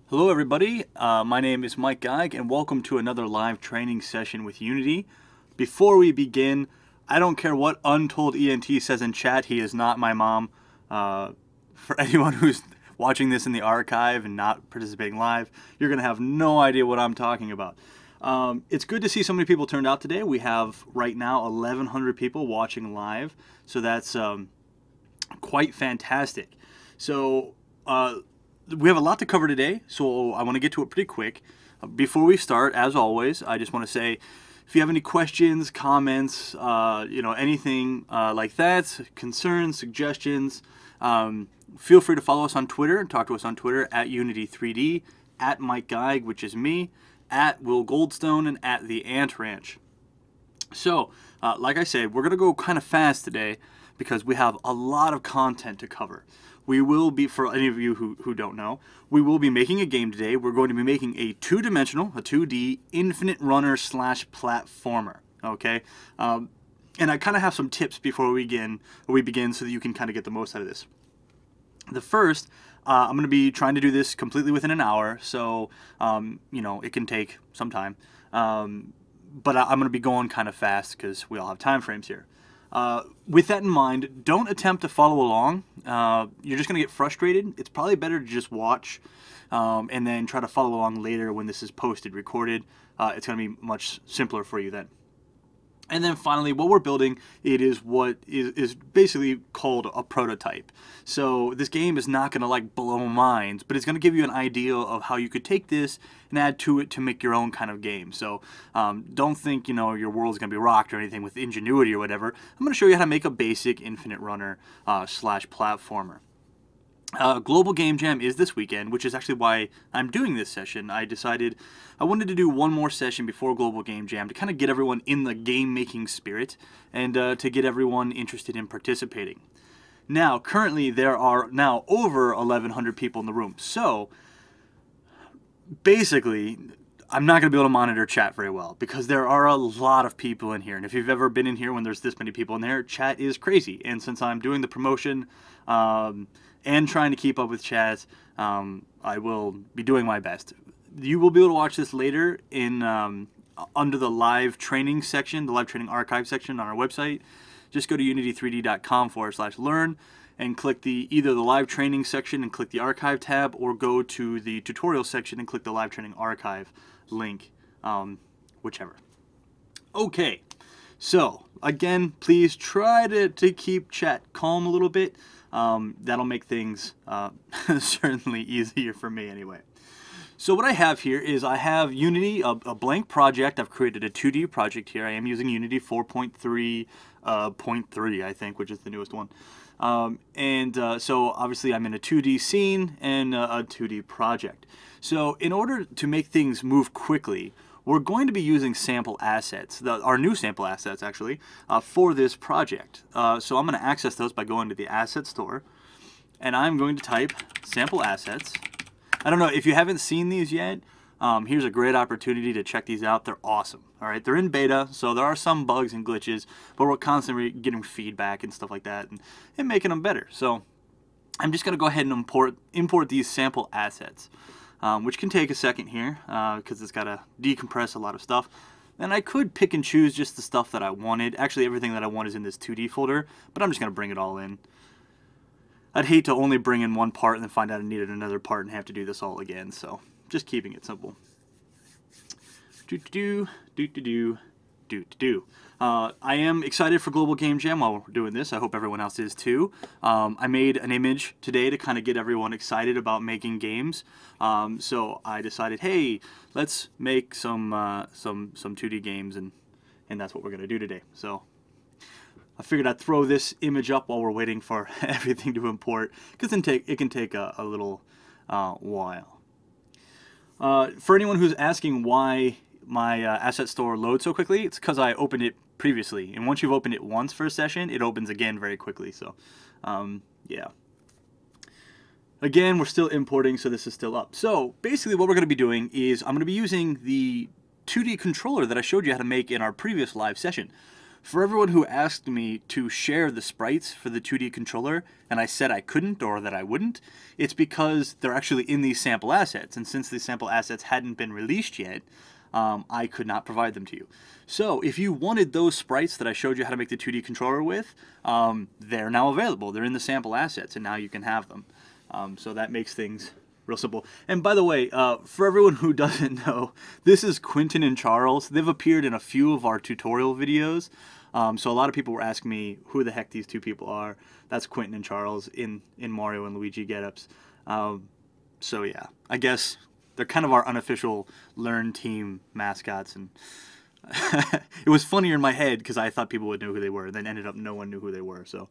Hello everybody, my name is Mike Geig and welcome to another live training session with Unity. Before we begin, I don't care what Untold ENT says in chat, he is not my mom. For anyone who's watching this in the archive and not participating live, you're going to have no idea what I'm talking about. It's good to see so many people turned out today. We have right now 1,100 people watching live, so that's quite fantastic. So we have a lot to cover today, so I want to get to it pretty quick. Before we start, as always, I just want to say, if you have any questions, comments, anything like that, concerns, suggestions, feel free to follow us on Twitter and talk to us on Twitter at Unity3D, at Mike Geig, which is me, at Will Goldstone, and at The Ant Ranch. So, like I said, we're going to go kind of fast today because we have a lot of content to cover. We will be, for any of you who don't know, we will be making a game today. We're going to be making a two-dimensional, a 2D, infinite runner / platformer, okay? And I kind of have some tips before we begin so that you can kind of get the most out of this. The first, I'm going to be trying to do this completely within an hour, so, it can take some time. But I'm going to be going kind of fast because we all have time frames here. With that in mind, don't attempt to follow along. You're just going to get frustrated. It's probably better to just watch and then try to follow along later when this is posted, recorded. It's going to be much simpler for you then. And then finally, what we're building, it is what is basically called a prototype. So this game is not going to like blow minds, but it's going to give you an idea of how you could take this and add to it to make your own kind of game. So don't think, your world's going to be rocked or anything with ingenuity or whatever. I'm going to show you how to make a basic infinite runner / platformer. Global Game Jam is this weekend, which is actually why I'm doing this session. I decided I wanted to do one more session before Global Game Jam to kind of get everyone in the game-making spirit and to get everyone interested in participating. Now, currently, there are now over 1,100 people in the room. So, basically, I'm not going to be able to monitor chat very well because there are a lot of people in here. And if you've ever been in here when there's this many people in there, chat is crazy. And since I'm doing the promotion and trying to keep up with chat, I will be doing my best. You will be able to watch this later in under the live training section, the live training archive section on our website. Just go to unity3d.com/learn and click either the live training section and click the archive tab, or go to the tutorial section and click the live training archive link, whichever. Okay, so again, please try to keep chat calm a little bit. That'll make things certainly easier for me anyway. So what I have here is I have Unity, a blank project. I've created a 2D project here. I am using Unity 4.3.3, I think, which is the newest one. So obviously I'm in a 2D scene and a 2D project. So in order to make things move quickly, we're going to be using sample assets, our new sample assets actually, for this project. So I'm going to access those by going to the asset store, and I'm going to type sample assets. I don't know if you haven't seen these yet. Here's a great opportunity to check these out. They're awesome. All right, they're in beta, so there are some bugs and glitches, but we're constantly getting feedback and stuff like that, and making them better. So I'm just going to go ahead and import these sample assets, which can take a second here because it's got to decompress a lot of stuff. And I could pick and choose just the stuff that I wanted. Actually, everything that I want is in this 2D folder, but I'm just going to bring it all in. I'd hate to only bring in one part and then find out I needed another part and have to do this all again, so just keeping it simple. I am excited for Global Game Jam while we're doing this. I hope everyone else is too. I made an image today to kind of get everyone excited about making games. So I decided, hey, let's make some 2D games, and that's what we're going to do today. So I figured I'd throw this image up while we're waiting for everything to import, because it can take a little while. For anyone who's asking why my asset store loads so quickly, it's because I opened it previously, and once you've opened it once for a session, it opens again very quickly. So yeah, again, we're still importing, so this is still up. So basically what we're going to be doing is I'm going to be using the 2D controller that I showed you how to make in our previous live session. For everyone who asked me to share the sprites for the 2D controller, and I said I couldn't or that I wouldn't, it's because they're actually in these sample assets, and since these sample assets hadn't been released yet, I could not provide them to you. So if you wanted those sprites that I showed you how to make the 2D controller with, they're now available. They're in the sample assets, and now you can have them. So that makes things real simple. And by the way, for everyone who doesn't know, this is Quentin and Charles. They've appeared in a few of our tutorial videos. So a lot of people were asking me who the heck these two people are. That's Quentin and Charles in Mario and Luigi get-ups. So yeah, I guess they're kind of our unofficial Learn team mascots. And it was funnier in my head because I thought people would know who they were, and then ended up no one knew who they were. So,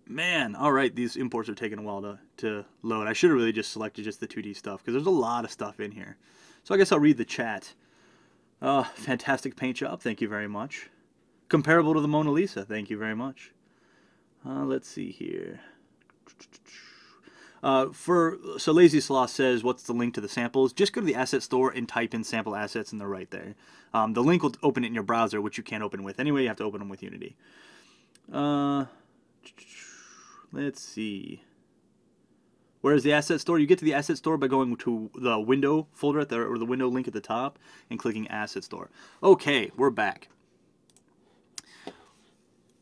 man, all right, these imports are taking a while to load. I should have really just selected just the 2D stuff because there's a lot of stuff in here. So I guess I'll read the chat. Fantastic paint job, thank you very much. Comparable to the Mona Lisa, thank you very much. Let's see here. So Lazy Sloth says, what's the link to the samples? Just go to the asset store and type in sample assets, and they're right there. The link will open it in your browser, which you can't open with. Anyway, you have to open them with Unity. Let's see. Where's the asset store? You get to the asset store by going to the window folder at or the window link at the top and clicking asset store. Okay, we're back.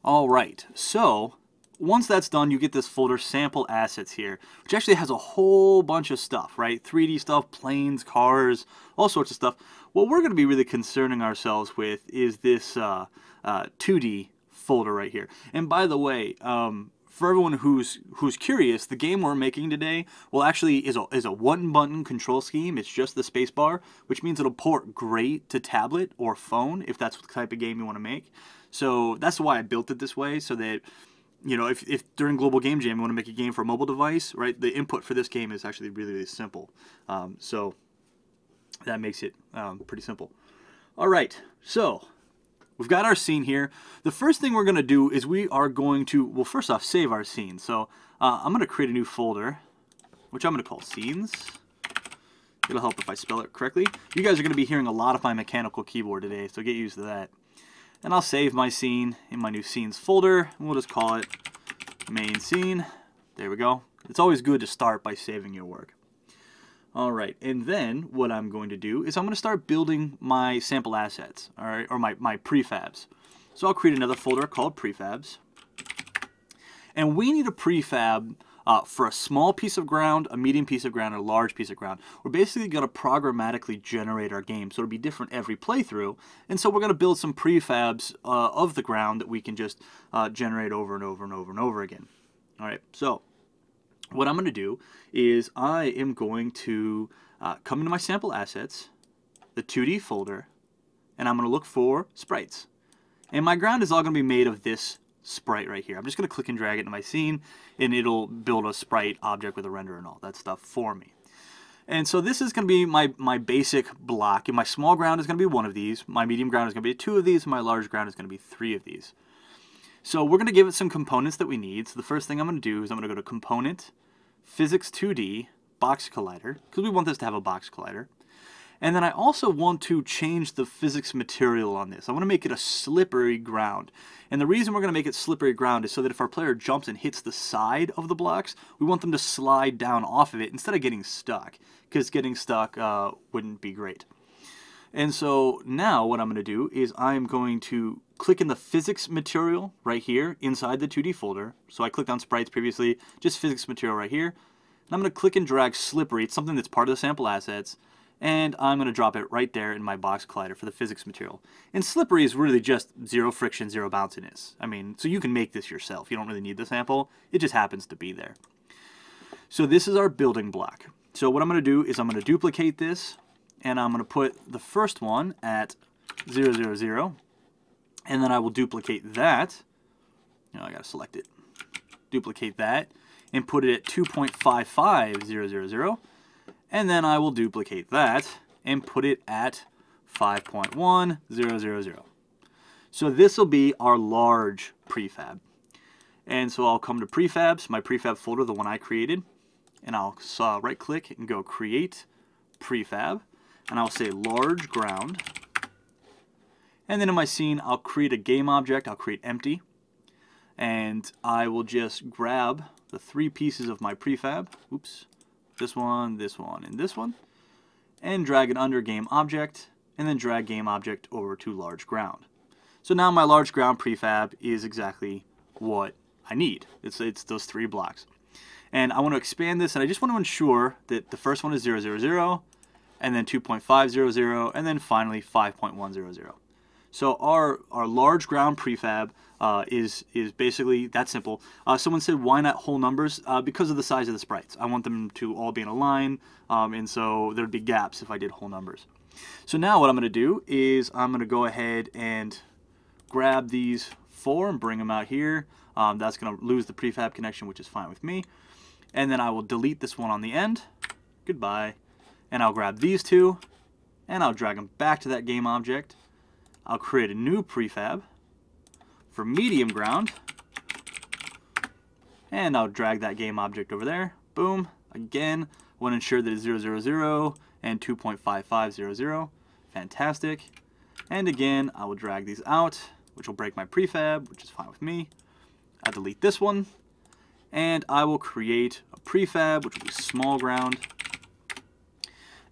All right, so once that's done, you get this folder, Sample Assets here, which actually has a whole bunch of stuff, right? 3D stuff, planes, cars, all sorts of stuff. What we're going to be really concerning ourselves with is this 2D folder right here. And by the way, for everyone who's curious, the game we're making today is a one-button control scheme. It's just the space bar, which means it'll port great to tablet or phone if that's the type of game you want to make. So that's why I built it this way, so that, you know, if during Global Game Jam you want to make a game for a mobile device, right, the input for this game is actually really, really simple. So that makes it pretty simple. All right, so we've got our scene here. The first thing we're going to do is we are going to, well, first off, save our scene. So I'm going to create a new folder, which I'm going to call Scenes. It'll help if I spell it correctly. You guys are going to be hearing a lot of my mechanical keyboard today, so get used to that. And I'll save my scene in my new Scenes folder, and we'll just call it Main Scene. There we go. It's always good to start by saving your work. All right, and then what I'm going to do is I'm going to start building my sample assets, all right, or my prefabs. So I'll create another folder called Prefabs. And we need a prefab for a small piece of ground, a medium piece of ground, and a large piece of ground. We're basically going to programmatically generate our game, so it'll be different every playthrough. And so we're going to build some prefabs of the ground that we can just generate over and over and over and over again. All right, so what I'm going to do is I am going to come into my sample assets, the 2D folder, and I'm going to look for sprites. And my ground is all going to be made of this sprite right here. I'm just going to click and drag it into my scene, and it'll build a sprite object with a render and all that stuff for me. And so this is going to be my basic block, and my small ground is going to be one of these, my medium ground is going to be two of these, and my large ground is going to be three of these. So we're going to give it some components that we need. So the first thing I'm going to do is I'm going to go to Component, Physics 2D, Box Collider, because we want this to have a box collider. And then I also want to change the physics material on this. I want to make it a slippery ground. And the reason we're going to make it slippery ground is so that if our player jumps and hits the side of the blocks, we want them to slide down off of it instead of getting stuck, because getting stuck wouldn't be great. And so now what I'm going to do is I'm going to click in the physics material right here inside the 2D folder. So I clicked on sprites previously, just physics material right here. And I'm going to click and drag slippery. It's something that's part of the sample assets. And I'm going to drop it right there in my box collider for the physics material. And slippery is really just zero friction, zero bounciness. I mean, so you can make this yourself. You don't really need the sample. It just happens to be there. So this is our building block. So what I'm going to do is I'm going to duplicate this, and I'm going to put the first one at 0, 0, 0. And then I will duplicate that. You know, I got to select it. Duplicate that and put it at 2.55, 0, 0, 0. And then I will duplicate that and put it at 5.1, 0, 0, 0. So this will be our large prefab. And so I'll come to prefabs, my prefab folder, the one I created, and I'll right click and go create prefab, and I'll say large ground. And then in my scene, I'll create a game object. I'll create empty. And I will just grab the 3 pieces of my prefab. Oops. This one, and this one. And drag it under game object. And then drag game object over to large ground. So now my large ground prefab is exactly what I need. It's those 3 blocks. And I want to expand this, and I just want to ensure that the first one is 0, 0, 0, and then 2.500, 0, and then finally 5.100. So our large ground prefab is basically that simple. Someone said, why not whole numbers? Because of the size of the sprites. I want them to all be in a line, and so there'd be gaps if I did whole numbers. So now what I'm going to do is I'm going to go ahead and grab these 4 and bring them out here. That's going to lose the prefab connection, which is fine with me. And then I will delete this one on the end. Goodbye. And I'll grab these 2, and I'll drag them back to that game object. I'll create a new prefab for medium ground, and I'll drag that game object over there. Boom. Again, I want to ensure that it's 0, 0, 0 and 2.5500. Fantastic. And again, I will drag these out, which will break my prefab, which is fine with me. I'll delete this one, and I will create a prefab, which will be small ground.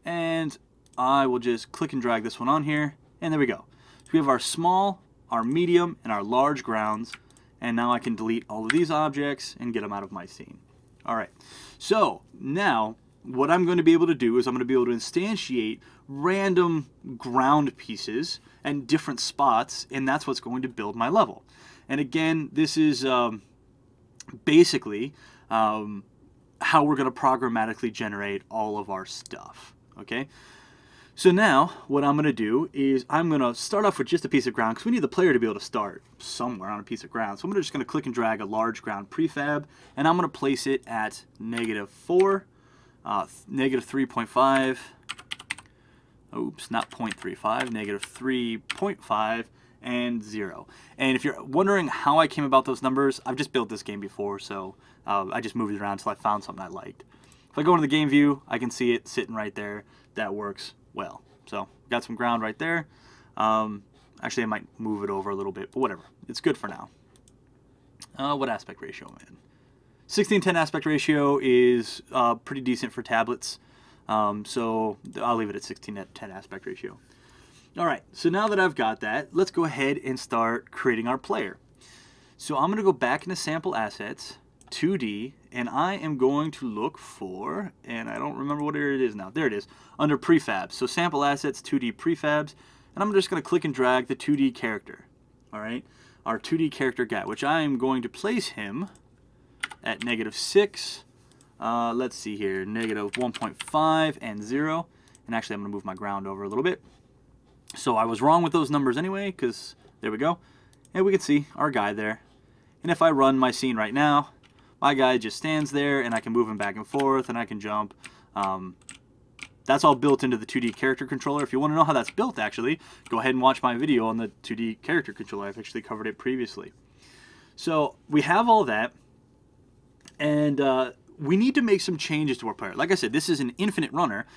And I will just click and drag this one on here, and there we go. So we have our small, our medium, and our large grounds, and now I can delete all of these objects and get them out of my scene. All right, so now what I'm going to be able to do is I'm going to be able to instantiate random ground pieces and different spots, and that's what's going to build my level. And again, this is basically how we're going to programmatically generate all of our stuff. Okay, so now what I'm going to do is I'm going to start off with just a piece of ground, because we need the player to be able to start somewhere on a piece of ground. So I'm just going to click and drag a large ground prefab, and I'm going to place it at -4, -3.5, oops, not 0.35, -3.5, and 0. And if you're wondering how I came about those numbers, I've just built this game before, so I just moved it around until I found something I liked. If I go into the game view, I can see it sitting right there. That works well. So got some ground right there. Actually, I might move it over a little bit, but whatever. It's good for now. What aspect ratio am I in? 16:10 aspect ratio is pretty decent for tablets. So I'll leave it at 16:10 aspect ratio. All right, so now that I've got that, let's go ahead and start creating our player. So I'm going to go back into Sample Assets, 2D, and I am going to look for, and I don't remember what it is now. There it is, under Prefabs. So Sample Assets, 2D Prefabs, and I'm just going to click and drag the 2D character. All right, our 2D character guy, which I am going to place him at -6. Let's see here, -1.5 and 0. And actually, I'm going to move my ground over a little bit. So I was wrong with those numbers anyway, because there we go. And we can see our guy there. And if I run my scene right now, my guy just stands there, and I can move him back and forth, and I can jump. That's all built into the 2D character controller. If you want to know how that's built, actually, go ahead and watch my video on the 2D character controller. I've actually covered it previously. So we have all that, and we need to make some changes to our player. Like I said, this is an infinite runner,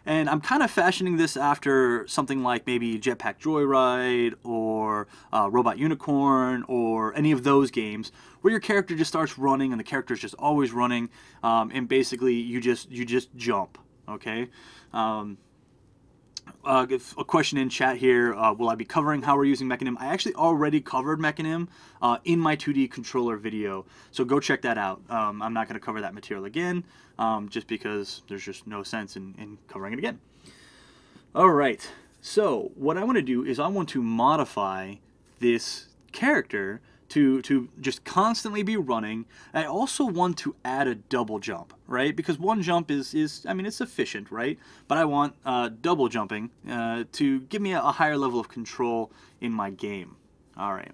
and I'm kind of fashioning this after something like maybe Jetpack Joyride or Robot Unicorn or any of those games where your character just starts running and the character is just always running, and basically you just jump. Okay. A question in chat here, will I be covering how we're using Mechanim? I actually already covered Mechanim in my 2D controller video, so go check that out. I'm not going to cover that material again, just because there's just no sense in covering it again. Alright, so what I want to do is I want to modify this character to just constantly be running. I also want to add a double jump, right? Because one jump is I mean, it's sufficient, right? But I want double jumping to give me a higher level of control in my game. All right.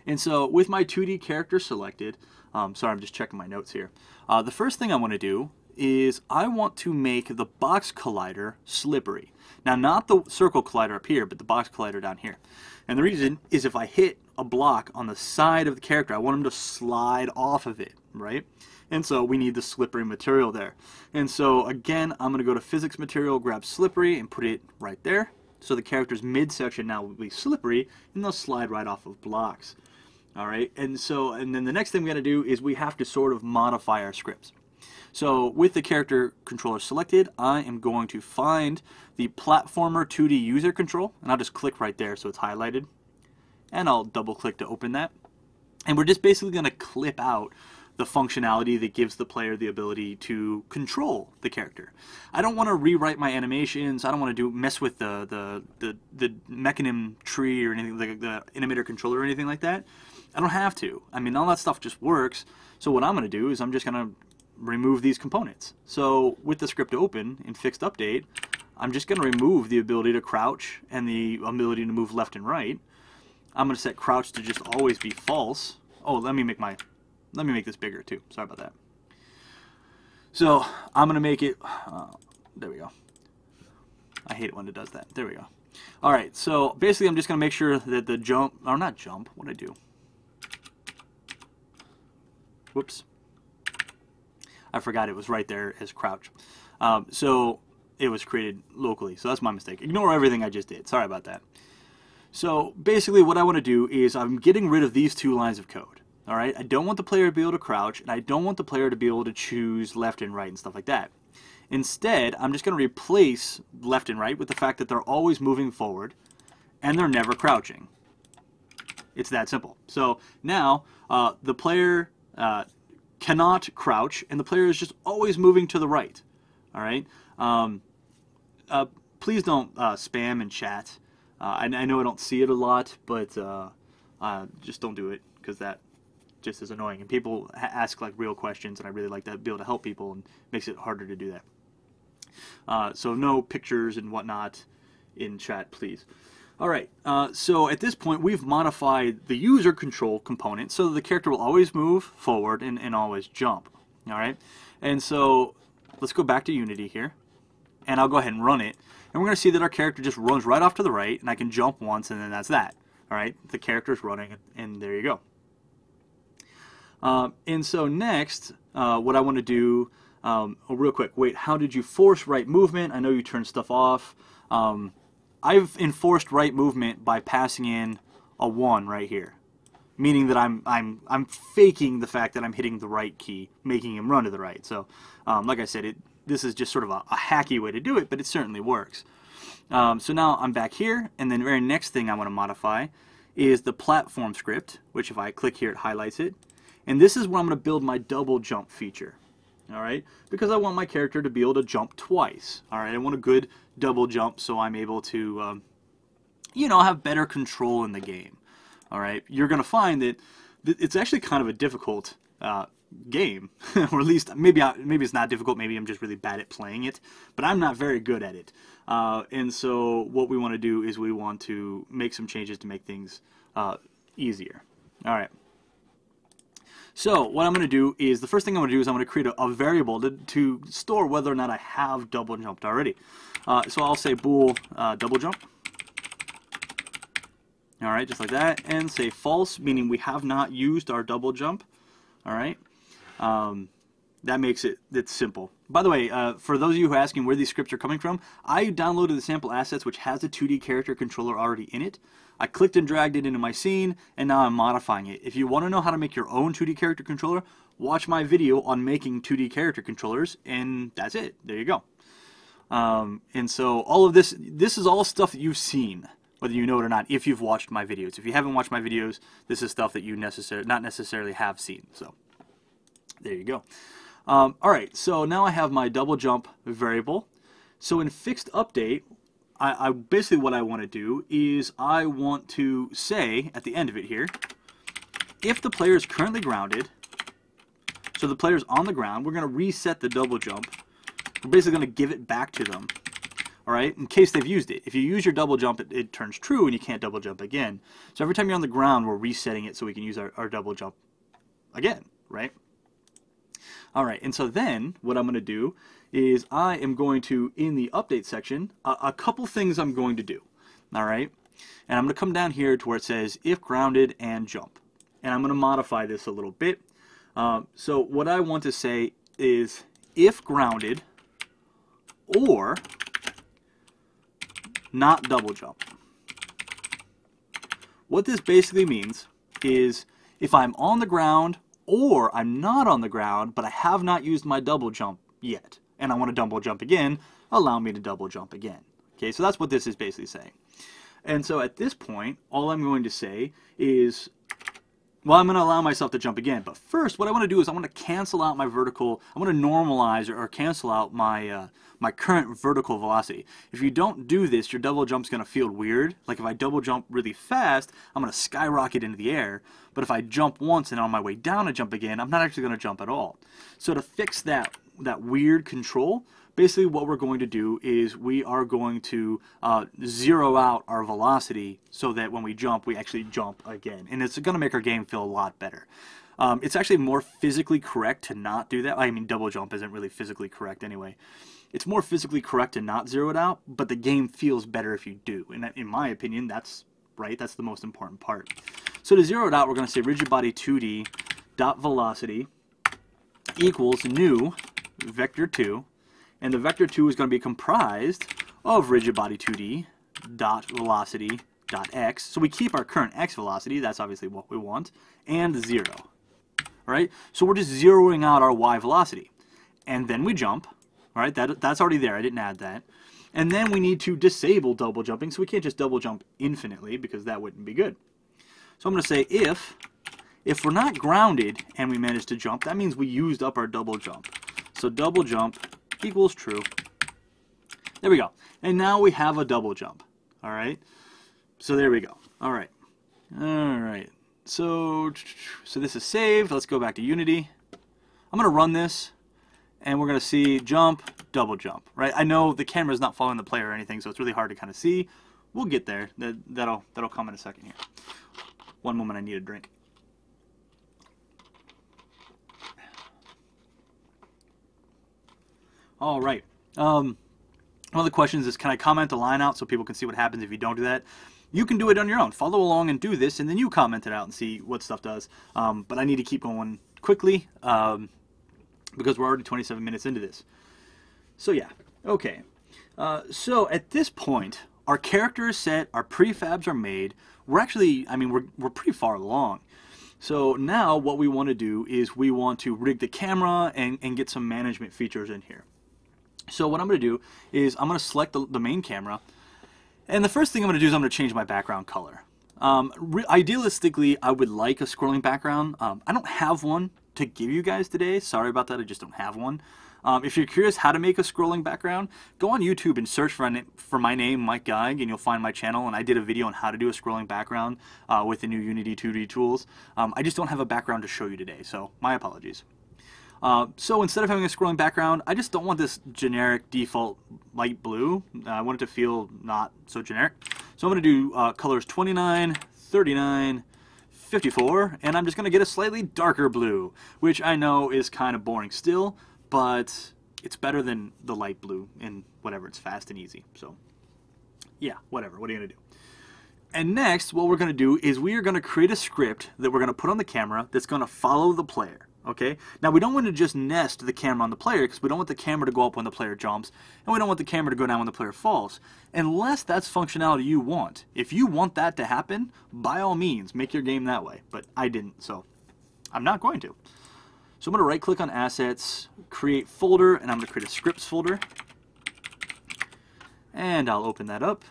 And so with my 2D character selected, sorry, I'm just checking my notes here. The first thing I want to do is I want to make the box collider slippery. Now, not the circle collider up here, but the box collider down here. And the reason is if I hit a block on the side of the character, I want him to slide off of it, right? And so we need the slippery material there. And so again, I'm going to go to physics material, grab slippery, and put it right there. So the character's midsection now will be slippery, and they'll slide right off of blocks. All right, and then the next thing we got to do is we have to sort of modify our scripts. So with the character controller selected, I am going to find the platformer 2D user control, and I'll just click right there so it's highlighted, and I'll double click to open that. And we're just basically going to clip out the functionality that gives the player the ability to control the character. I don't want to rewrite my animations. I don't want to mess with the mechanism tree or anything, like the animator controller or anything like that. I don't have to. I mean, all that stuff just works. So what I'm going to do is I'm just going to remove these components. So with the script open in fixed update, I'm just going to remove the ability to crouch and the ability to move left and right. I'm going to set crouch to just always be false. Oh, let me make this bigger too. Sorry about that. So I'm going to make it, there we go. I hate it when it does that. There we go. All right, so basically I'm just going to make sure that the jump, or not jump, what did I do? Whoops. I forgot it was right there as crouch. So it was created locally, so that's my mistake. Ignore everything I just did. Sorry about that. So basically what I want to do is I'm getting rid of these two lines of code. All right, I don't want the player to be able to crouch, and I don't want the player to be able to choose left and right and stuff like that. Instead, I'm just going to replace left and right with the fact that they're always moving forward and they're never crouching. It's that simple. So now the player cannot crouch, and the player is just always moving to the right. All right. Please don't spam in chat. I know I don't see it a lot, but just don't do it, because that just is annoying. And people ask like real questions, and I really like to be able to help people, and it makes it harder to do that. So no pictures and whatnot in chat, please. All right, so at this point we've modified the user control component so that the character will always move forward and always jump. All right, and so let's go back to Unity here, and I'll go ahead and run it, and we're going to see that our character just runs right off to the right, and I can jump once, and then that's that. All right, the character's running, and there you go. And so next, what I want to do, oh, real quick, wait, how did you force right movement? I know you turned stuff off. I've enforced right movement by passing in a 1 right here, meaning that I'm faking the fact that I'm hitting the right key, making him run to the right. So, like I said, this is just sort of a hacky way to do it, but it certainly works. So now I'm back here, and then the very next thing I want to modify is the platform script, which if I click here, it highlights it. And this is where I'm going to build my double jump feature. All right, because I want my character to be able to jump twice. All right, I want a good double jump so I'm able to, you know, have better control in the game. All right, you're going to find that it's actually kind of a difficult game, or at least maybe it's not difficult. Maybe I'm just really bad at playing it, but I'm not very good at it. And so what we want to do is we want to make some changes to make things easier. All right. So what I'm going to do is, the first thing I'm going to do is I'm going to create a variable to store whether or not I have double jumped already. So I'll say bool double jump. All right, just like that, and say false, meaning we have not used our double jump. All right, that makes it's simple. By the way, for those of you who are asking where these scripts are coming from, I downloaded the sample assets which has a 2D character controller already in it. I clicked and dragged it into my scene, and now I'm modifying it. If you want to know how to make your own 2D character controller, watch my video on making 2D character controllers, and that's it. There you go. And so all of this is all stuff that you've seen, whether you know it or not, if you've watched my videos. If you haven't watched my videos, this is stuff that you not necessarily have seen. So there you go. All right, so now I have my double jump variable. So in fixed update, I basically what I want to do is I want to say at the end of it here, if the player is currently grounded, so the player's on the ground, we're going to reset the double jump. We're basically going to give it back to them, all right, in case they've used it. If you use your double jump, it turns true and you can't double jump again. So every time you're on the ground, we're resetting it so we can use our double jump again, right? All right, and so then what I'm going to do is I am going to, in the update section, a couple things I'm going to do, all right? And I'm going to come down here to where it says if grounded and jump. And I'm going to modify this a little bit. So what I want to say is if grounded or not double jump. What this basically means is if I'm on the ground or I'm not on the ground, but I have not used my double jump yet, and I want to double jump again, allow me to double jump again. Okay, so that's what this is basically saying. And so at this point, all I'm going to say is, well, I'm going to allow myself to jump again. But first, what I want to do is I want to cancel out my vertical, I want to normalize or cancel out my my current vertical velocity. If you don't do this, your double jump's going to feel weird. Like if I double jump really fast, I'm going to skyrocket into the air. But if I jump once and on my way down I jump again, I'm not actually going to jump at all. So to fix that weird control, basically what we're going to do is we are going to zero out our velocity so that when we jump, we actually jump again. And it's going to make our game feel a lot better. It's actually more physically correct to not do that. I mean, double jump isn't really physically correct anyway. It's more physically correct to not zero it out, but the game feels better if you do. And in my opinion, that's right. That's the most important part. So to zero it out, we're going to say rigid body 2D dot velocity equals new vector 2. And the vector 2 is going to be comprised of rigid body 2D dot velocity dot x. So we keep our current x velocity, that's obviously what we want, and 0. All right? So we're just zeroing out our y velocity. And then we jump. All right? That's already there. I didn't add that. And then we need to disable double jumping, so we can't just double jump infinitely because that wouldn't be good. So I'm going to say if we're not grounded and we manage to jump, that means we used up our double jump. So double jump equals true. There we go. And now we have a double jump. All right. So there we go. All right. All right. So this is saved. Let's go back to Unity. I'm going to run this, and we're going to see jump, double jump. Right. I know the camera is not following the player or anything, so it's really hard to kind of see. We'll get there. That'll come in a second here. One moment. I need a drink. All right. One of the questions is, can I comment a line out so people can see what happens if you don't do that? You can do it on your own. Follow along and do this, and then you comment it out and see what stuff does. But I need to keep going quickly because we're already 27 minutes into this. So yeah, okay. So at this point, our character is set, our prefabs are made. We're actually, I mean, we're pretty far along. So now what we want to do is we want to rig the camera and get some management features in here. So what I'm going to do is I'm going to select the main camera, and the first thing I'm going to do is I'm going to change my background color. Idealistically, I would like a scrolling background. I don't have one to give you guys today. Sorry about that, I just don't have one. If you're curious how to make a scrolling background, go on YouTube and search for my name, Mike Geig, and you'll find my channel, and I did a video on how to do a scrolling background with the new Unity3D tools. I just don't have a background to show you today, so my apologies. So instead of having a scrolling background, I just don't want this generic default light blue. I want it to feel not so generic. So I'm going to do colors 29, 39, 54, and I'm just going to get a slightly darker blue, which I know is kind of boring still, but it's better than the light blue in whatever, it's fast and easy. So yeah, whatever, what are you going to do? And next, what we're going to do is we are going to create a script that we're going to put on the camera that's going to follow the player. Okay. Now we don't want to just nest the camera on the player because we don't want the camera to go up when the player jumps, and we don't want the camera to go down when the player falls, unless that's functionality you want. If you want that to happen, by all means, make your game that way. But I didn't, so I'm not going to. So I'm going to right click on Assets, Create Folder, and I'm going to create a Scripts folder. And I'll open that up.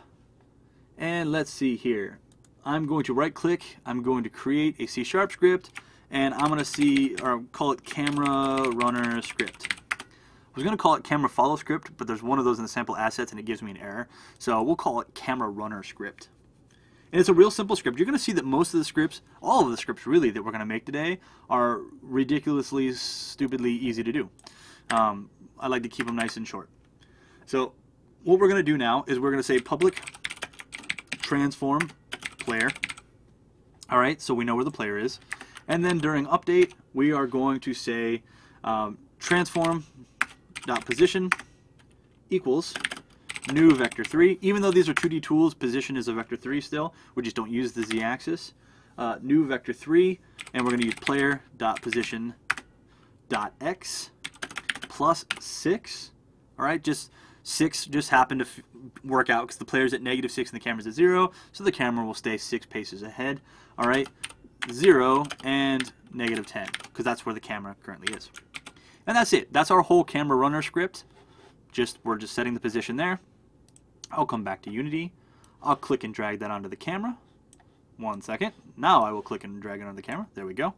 And let's see here. I'm going to right click, I'm going to create a C# script, and I'm going to call it Camera Runner Script. I was going to call it Camera Follow Script, but there's one of those in the sample assets and it gives me an error. So we'll call it Camera Runner Script. And it's a real simple script. You're going to see that most of the scripts, all of the scripts really that we're going to make today, are ridiculously, stupidly easy to do. I like to keep them nice and short. So what we're going to do now is we're going to say public transform player. All right, so we know where the player is. And then during update, we are going to say transform.position equals new vector 3. Even though these are 2D tools, position is a vector 3 still. We just don't use the z-axis. New vector 3, and we're going to use player.position.x plus 6. All right, just 6 just happened to work out because the player's at -6 and the camera's at 0, so the camera will stay 6 paces ahead. All right, 0 and -10, because that's where the camera currently is. And that's it. That's our whole camera runner script. We're just setting the position there. I'll come back to Unity. I'll click and drag that onto the camera. 1 second. Now I will click and drag it onto the camera. There we go.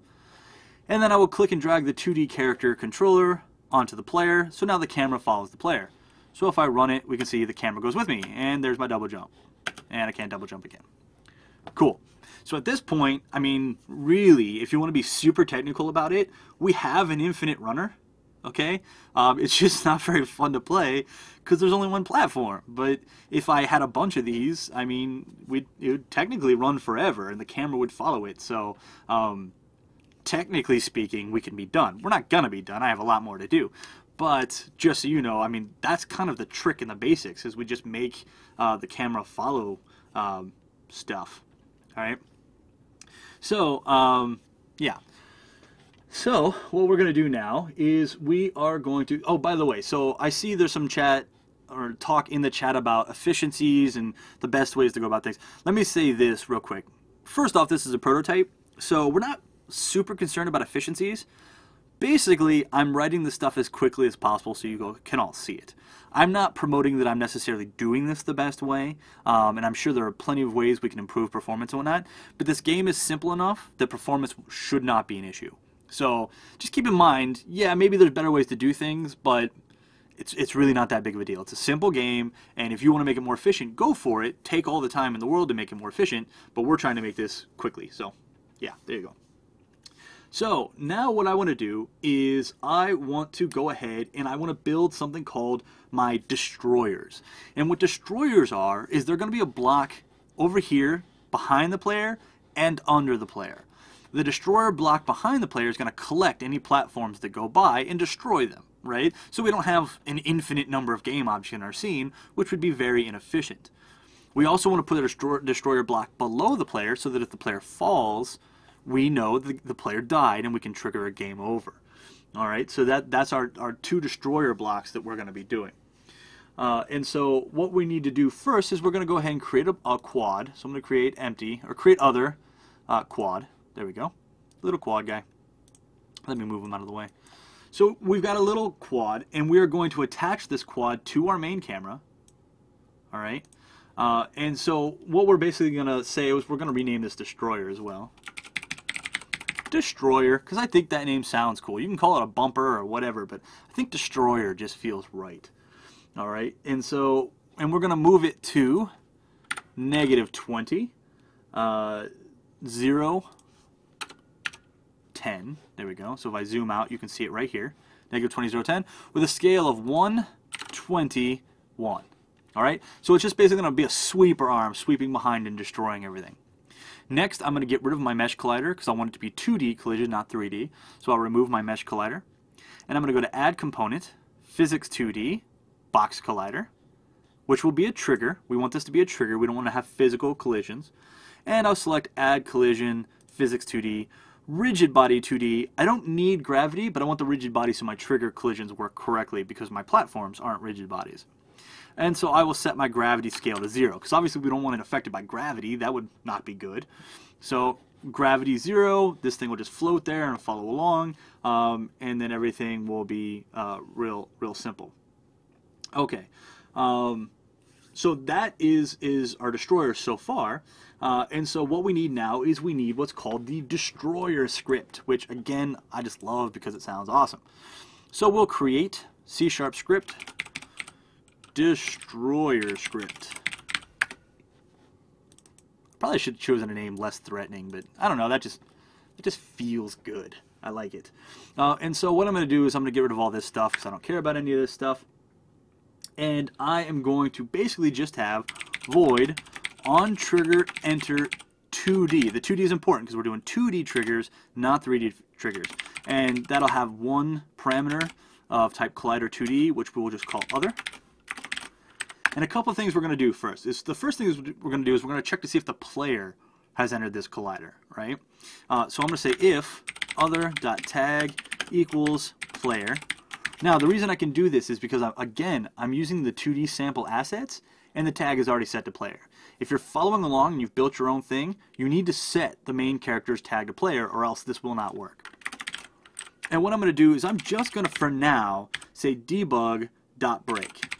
And then I will click and drag the 2D character controller onto the player, so now the camera follows the player. So if I run it, we can see the camera goes with me, and there's my double jump. And I can't double jump again. Cool. So at this point, I mean, really, if you want to be super technical about it, we have an infinite runner, okay? It's just not very fun to play because there's only one platform. But if I had a bunch of these, I mean, it would technically run forever, and the camera would follow it. So technically speaking, we can be done. We're not going to be done. I have a lot more to do. But just so you know, I mean, that's kind of the trick in the basics, is we just make the camera follow stuff. All right. So, yeah. So, what we're going to do now is we are going to... Oh, by the way, so I see there's some chat or talk in the chat about efficiencies and the best ways to go about things. Let me say this real quick. First off, this is a prototype, so we're not super concerned about efficiencies. Basically, I'm writing this stuff as quickly as possible so you can all see it. I'm not promoting that I'm necessarily doing this the best way, and I'm sure there are plenty of ways we can improve performance and whatnot, but this game is simple enough that performance should not be an issue. So just keep in mind, yeah, maybe there's better ways to do things, but it's really not that big of a deal. It's a simple game, and if you want to make it more efficient, go for it. Take all the time in the world to make it more efficient, but we're trying to make this quickly. So yeah, there you go. So now what I want to do is I want to go ahead and I want to build something called my destroyers. And what destroyers are is they're going to be a block over here behind the player and under the player. The destroyer block behind the player is going to collect any platforms that go by and destroy them, right? So we don't have an infinite number of game objects in our scene, which would be very inefficient. We also want to put a destroyer block below the player so that if the player falls, we know the player died and we can trigger a game over. All right, so that's our 2 destroyer blocks that we're going to be doing. And so what we need to do first is we're going to go ahead and create a quad. So I'm going to create empty, or create other quad. There we go. Little quad guy. Let me move him out of the way. So we've got a little quad, and we are going to attach this quad to our main camera. All right. And so what we're basically going to say is we're going to rename this destroyer as well. Destroyer, because I think that name sounds cool. You can call it a bumper or whatever, but I think destroyer just feels right. All right, and we're going to move it to -20, 0, 10. There we go. So if I zoom out, you can see it right here. -20, 0, 10, with a scale of 1, 20, 1. All right, so it's just basically going to be a sweeper arm sweeping behind and destroying everything. Next, I'm going to get rid of my mesh collider because I want it to be 2D collision, not 3D. So I'll remove my mesh collider. And I'm going to go to Add Component, Physics 2D, Box Collider, which will be a trigger. We want this to be a trigger. We don't want to have physical collisions. And I'll select Add Collision, Physics 2D, Rigid Body 2D. I don't need gravity, but I want the rigid body so my trigger collisions work correctly because my platforms aren't rigid bodies. And so I will set my gravity scale to 0, because obviously we don't want it affected by gravity. That would not be good. So gravity 0, this thing will just float there and follow along, and then everything will be real simple. Okay, so that is our destroyer so far. And so what we need now is we need what's called the destroyer script, which again I just love because it sounds awesome. So we'll create C# script destroyer script. Probably should have chosen a name less threatening, but I don't know, it just feels good. I like it. And so what I'm going to do is I'm going to get rid of all this stuff because I don't care about any of this stuff. And I am going to basically just have void on trigger enter 2D. The 2D is important because we're doing 2D triggers, not 3D triggers. And that'll have one parameter of type collider 2D, which we will just call other. And a couple of things we're going to do first. The first thing we're going to do is we're going to check to see if the player has entered this collider, right? So I'm going to say if other.tag equals player. Now, the reason I can do this is because, I'm using the 2D sample assets, and the tag is already set to player. If you're following along and you've built your own thing, you need to set the main character's tag to player, or else this will not work. And what I'm going to do is I'm just going to, for now, say debug.break.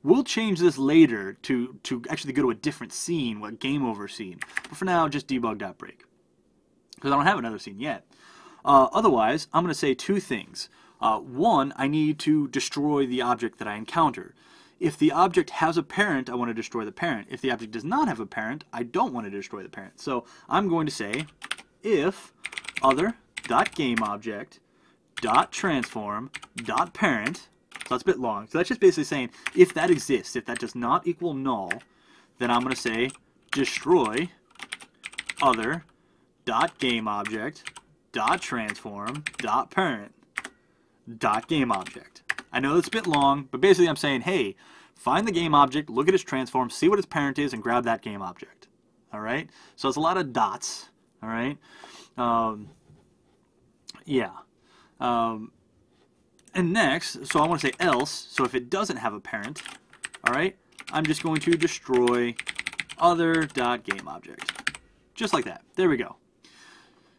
We'll change this later to actually go to a different scene, a game over scene. But for now, just debug.break. Because I don't have another scene yet. Otherwise, I'm going to say two things. One, I need to destroy the object that I encounter. If the object has a parent, I want to destroy the parent. If the object does not have a parent, I don't want to destroy the parent. So I'm going to say if other.gameObject.transform.parent, so that's a bit long. So that's just basically saying if that exists, if that does not equal null, then I'm going to say destroy other.gameObject.transform.parent.gameObject. I know that's a bit long, but basically I'm saying, hey, find the game object, look at its transform, see what its parent is, and grab that game object. All right? So it's a lot of dots. All right? And next, so I want to say else, so if it doesn't have a parent, all right, I'm just going to destroy other.gameObject. Just like that. There we go.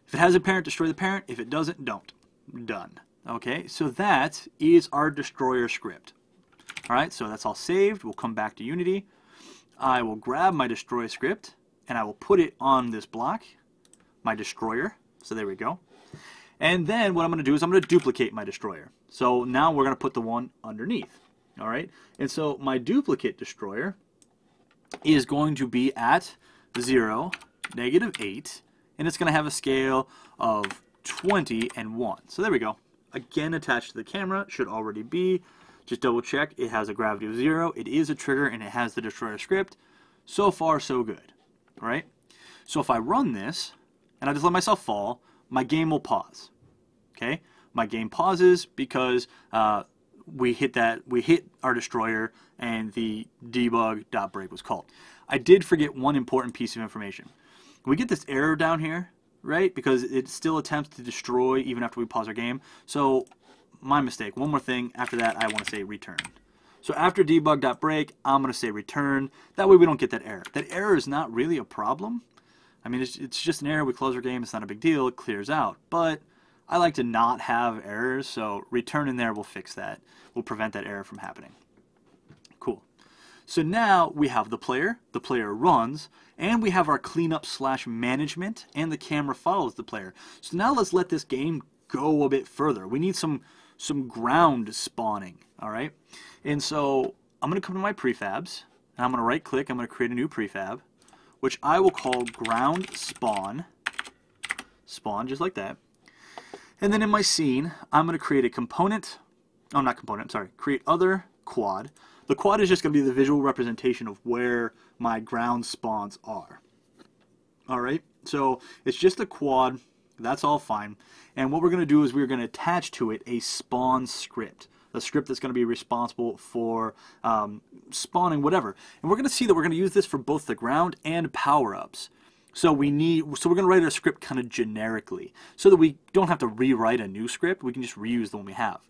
If it has a parent, destroy the parent. If it doesn't, don't. Done. Okay, so that is our destroyer script. All right, so that's all saved. We'll come back to Unity. I will grab my destroy script, and I will put it on this block, my destroyer. So there we go. And then what I'm going to do is I'm going to duplicate my destroyer. So now we're going to put the one underneath. All right, and so my duplicate destroyer is going to be at 0, -8, and it's going to have a scale of 20 and 1. So there we go. Again, attached to the camera, should already be. Just double check, it has a gravity of 0, it is a trigger, and it has the destroyer script. So far, so good. All right? So if I run this, and I just let myself fall, my game will pause. Okay? My game pauses because we hit our destroyer, and the debug.break was called. I did forget one important piece of information. We get this error down here, right? Because it still attempts to destroy even after we pause our game. So, my mistake. One more thing. After that, I want to say return. So after debug.break, I'm going to say return. That way we don't get that error. That error is not really a problem. I mean, it's just an error. We close our game. It's not a big deal. It clears out. But I like to not have errors, so return in there will fix that. We'll prevent that error from happening. Cool. So now we have the player runs, and we have our cleanup/management, and the camera follows the player. So now let's let this game go a bit further. We need some ground spawning, all right? And so I'm going to come to my prefabs, and I'm going to right click, I'm going to create a new prefab, which I will call ground spawn, just like that. And then in my scene, I'm going to create a component, oh, not component, sorry, create other quad. The quad is just going to be the visual representation of where my ground spawns are. All right, so it's just a quad. That's all fine. And what we're going to do is we're going to attach to it a spawn script. A script that's going to be responsible for spawning whatever. And we're going to see that we're going to use this for both the ground and power-ups. So we're going to write our script kind of generically so that we don't have to rewrite a new script. We can just reuse the one we have.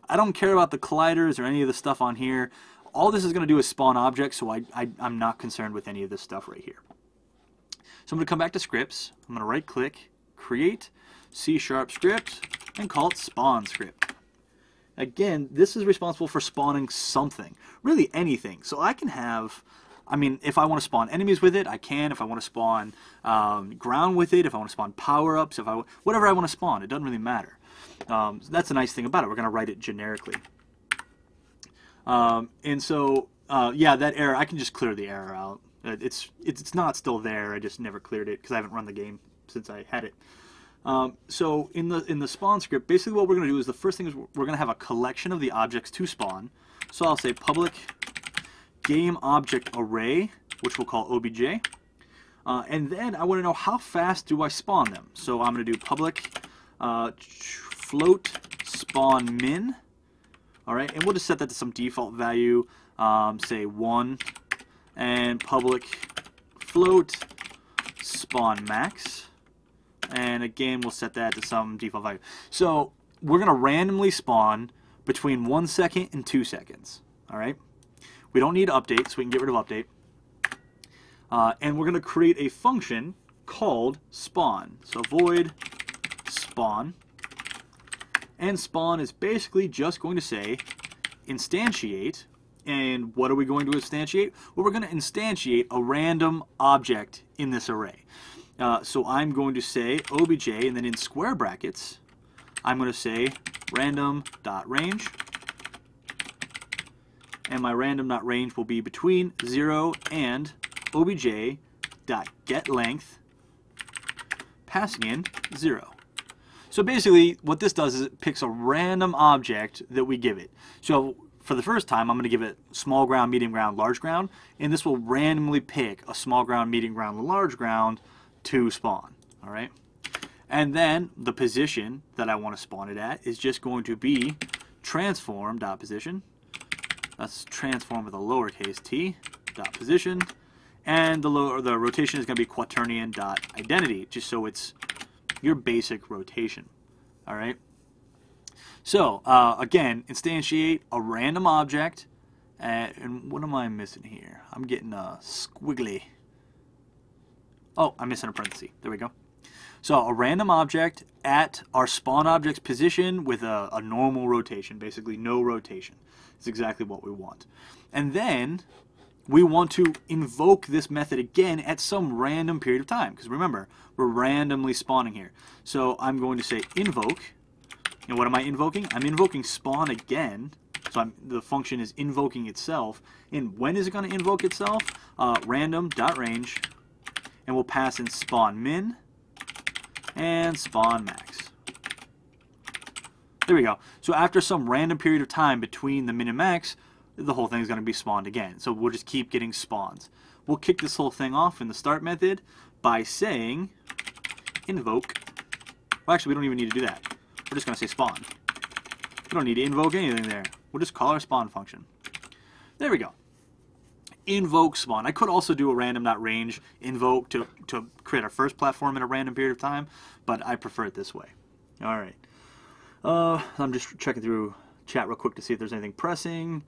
I don't care about the colliders or any of the stuff on here. All this is going to do is spawn objects, so I'm not concerned with any of this stuff right here. So I'm going to come back to scripts. I'm going to right click, create C# script, and call it spawn script. Again, this is responsible for spawning something, really anything. So I can have, I mean, if I want to spawn enemies with it, I can. If I want to spawn ground with it, if I want to spawn power-ups, whatever I want to spawn, it doesn't really matter. That's a nice thing about it. We're going to write it generically. And so, yeah, that error, I can just clear the error out. It's not still there. I just never cleared it because I haven't run the game since I had it. So in the spawn script, basically what we're going to do is the first thing is we're going to have a collection of the objects to spawn. So I'll say public game object array, which we'll call obj. And then I want to know how fast do I spawn them. So I'm going to do public float spawn min. All right, and we'll just set that to some default value, say 1, and public float spawn max. And again, we'll set that to some default value. So we're going to randomly spawn between 1 second and 2 seconds. All right. We don't need update, so we can get rid of update. And we're going to create a function called spawn. So void spawn. And spawn is basically just going to say instantiate. And what are we going to instantiate? Well, we're going to instantiate a random object in this array. So I'm going to say obj, and then in square brackets, I'm going to say random.range. And my random.range will be between 0 and obj.getLength, passing in 0. So basically, what this does is it picks a random object that we give it. So for the first time, I'm going to give it small ground, medium ground, large ground, and this will randomly pick a small ground, medium ground, and large ground to spawn. All right. And then the position that I want to spawn it at is just going to be transform.position. That's transform with a lowercase t dot position, and the rotation is going to be quaternion dot identity, just so it's your basic rotation. All right. So again, instantiate a random object, and what am I missing here? I'm getting a squiggly. Oh, I'm missing a parenthesis. There we go. So a random object at our spawn object's position with a normal rotation, basically no rotation. It's exactly what we want. And then we want to invoke this method again at some random period of time, because remember, we're randomly spawning here. So I'm going to say invoke, and what am I invoking? I'm invoking spawn again. So the function is invoking itself. And when is it going to invoke itself? Random.range, and we'll pass in spawn min and spawn max. There we go. So after some random period of time between the min and max, the whole thing is going to be spawned again. So we'll just keep getting spawns. We'll kick this whole thing off in the start method by saying invoke. Well, actually, we don't even need to do that. We're just going to say spawn. We don't need to invoke anything there. We'll just call our spawn function. There we go. Invoke spawn. I could also do a random.range invoke to create our first platform in a random period of time, but I prefer it this way. All right. I'm just checking through chat real quick to see if there's anything pressing.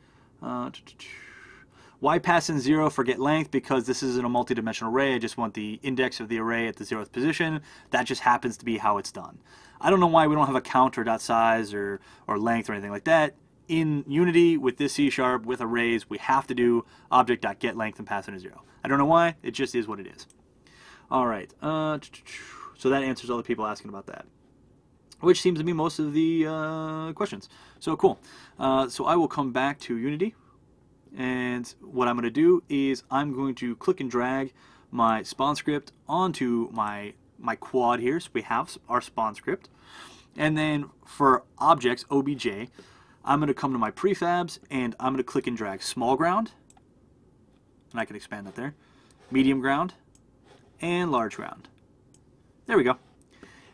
Why pass in 0 for get length? Because this isn't a multi-dimensional array. I just want the index of the array at the 0th position. That just happens to be how it's done. I don't know why we don't have a counter.size or length or anything like that. In Unity, with this C# with arrays, we have to do object.getLength and pass in a 0. I don't know why. It just is what it is. All right. So that answers all the people asking about that, which seems to be most of the questions. So cool. So I will come back to Unity, and what I'm going to do is I'm going to click and drag my spawn script onto my quad here. So we have our spawn script, and then for objects obj, I'm going to come to my prefabs, and I'm going to click and drag small ground, and I can expand that there, medium ground, and large ground. There we go.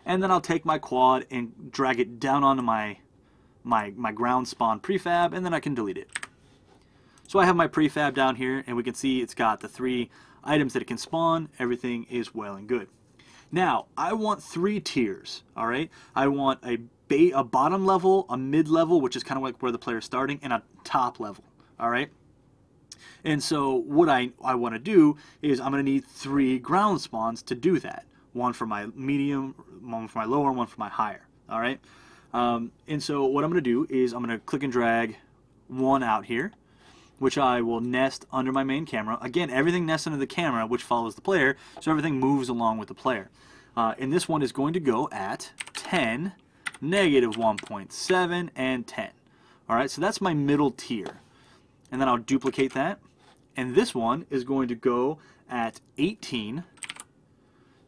And then I'll take my quad and drag it down onto my ground spawn prefab, and then I can delete it. So I have my prefab down here, and we can see it's got the 3 items that it can spawn. Everything is well and good. Now, I want 3 tiers, all right? I want a bottom level, a mid level, which is kind of like where the player is starting, and a top level, all right? And so what I want to do is I'm going to need 3 ground spawns to do that. One for my medium, one for my lower, and one for my higher, all right? And so what I'm going to do is I'm going to click and drag one out here, which I will nest under my main camera. Again, everything nests under the camera, which follows the player, so everything moves along with the player. And this one is going to go at 10, -1.7, and 10. All right, so that's my middle tier. And then I'll duplicate that. And this one is going to go at 18,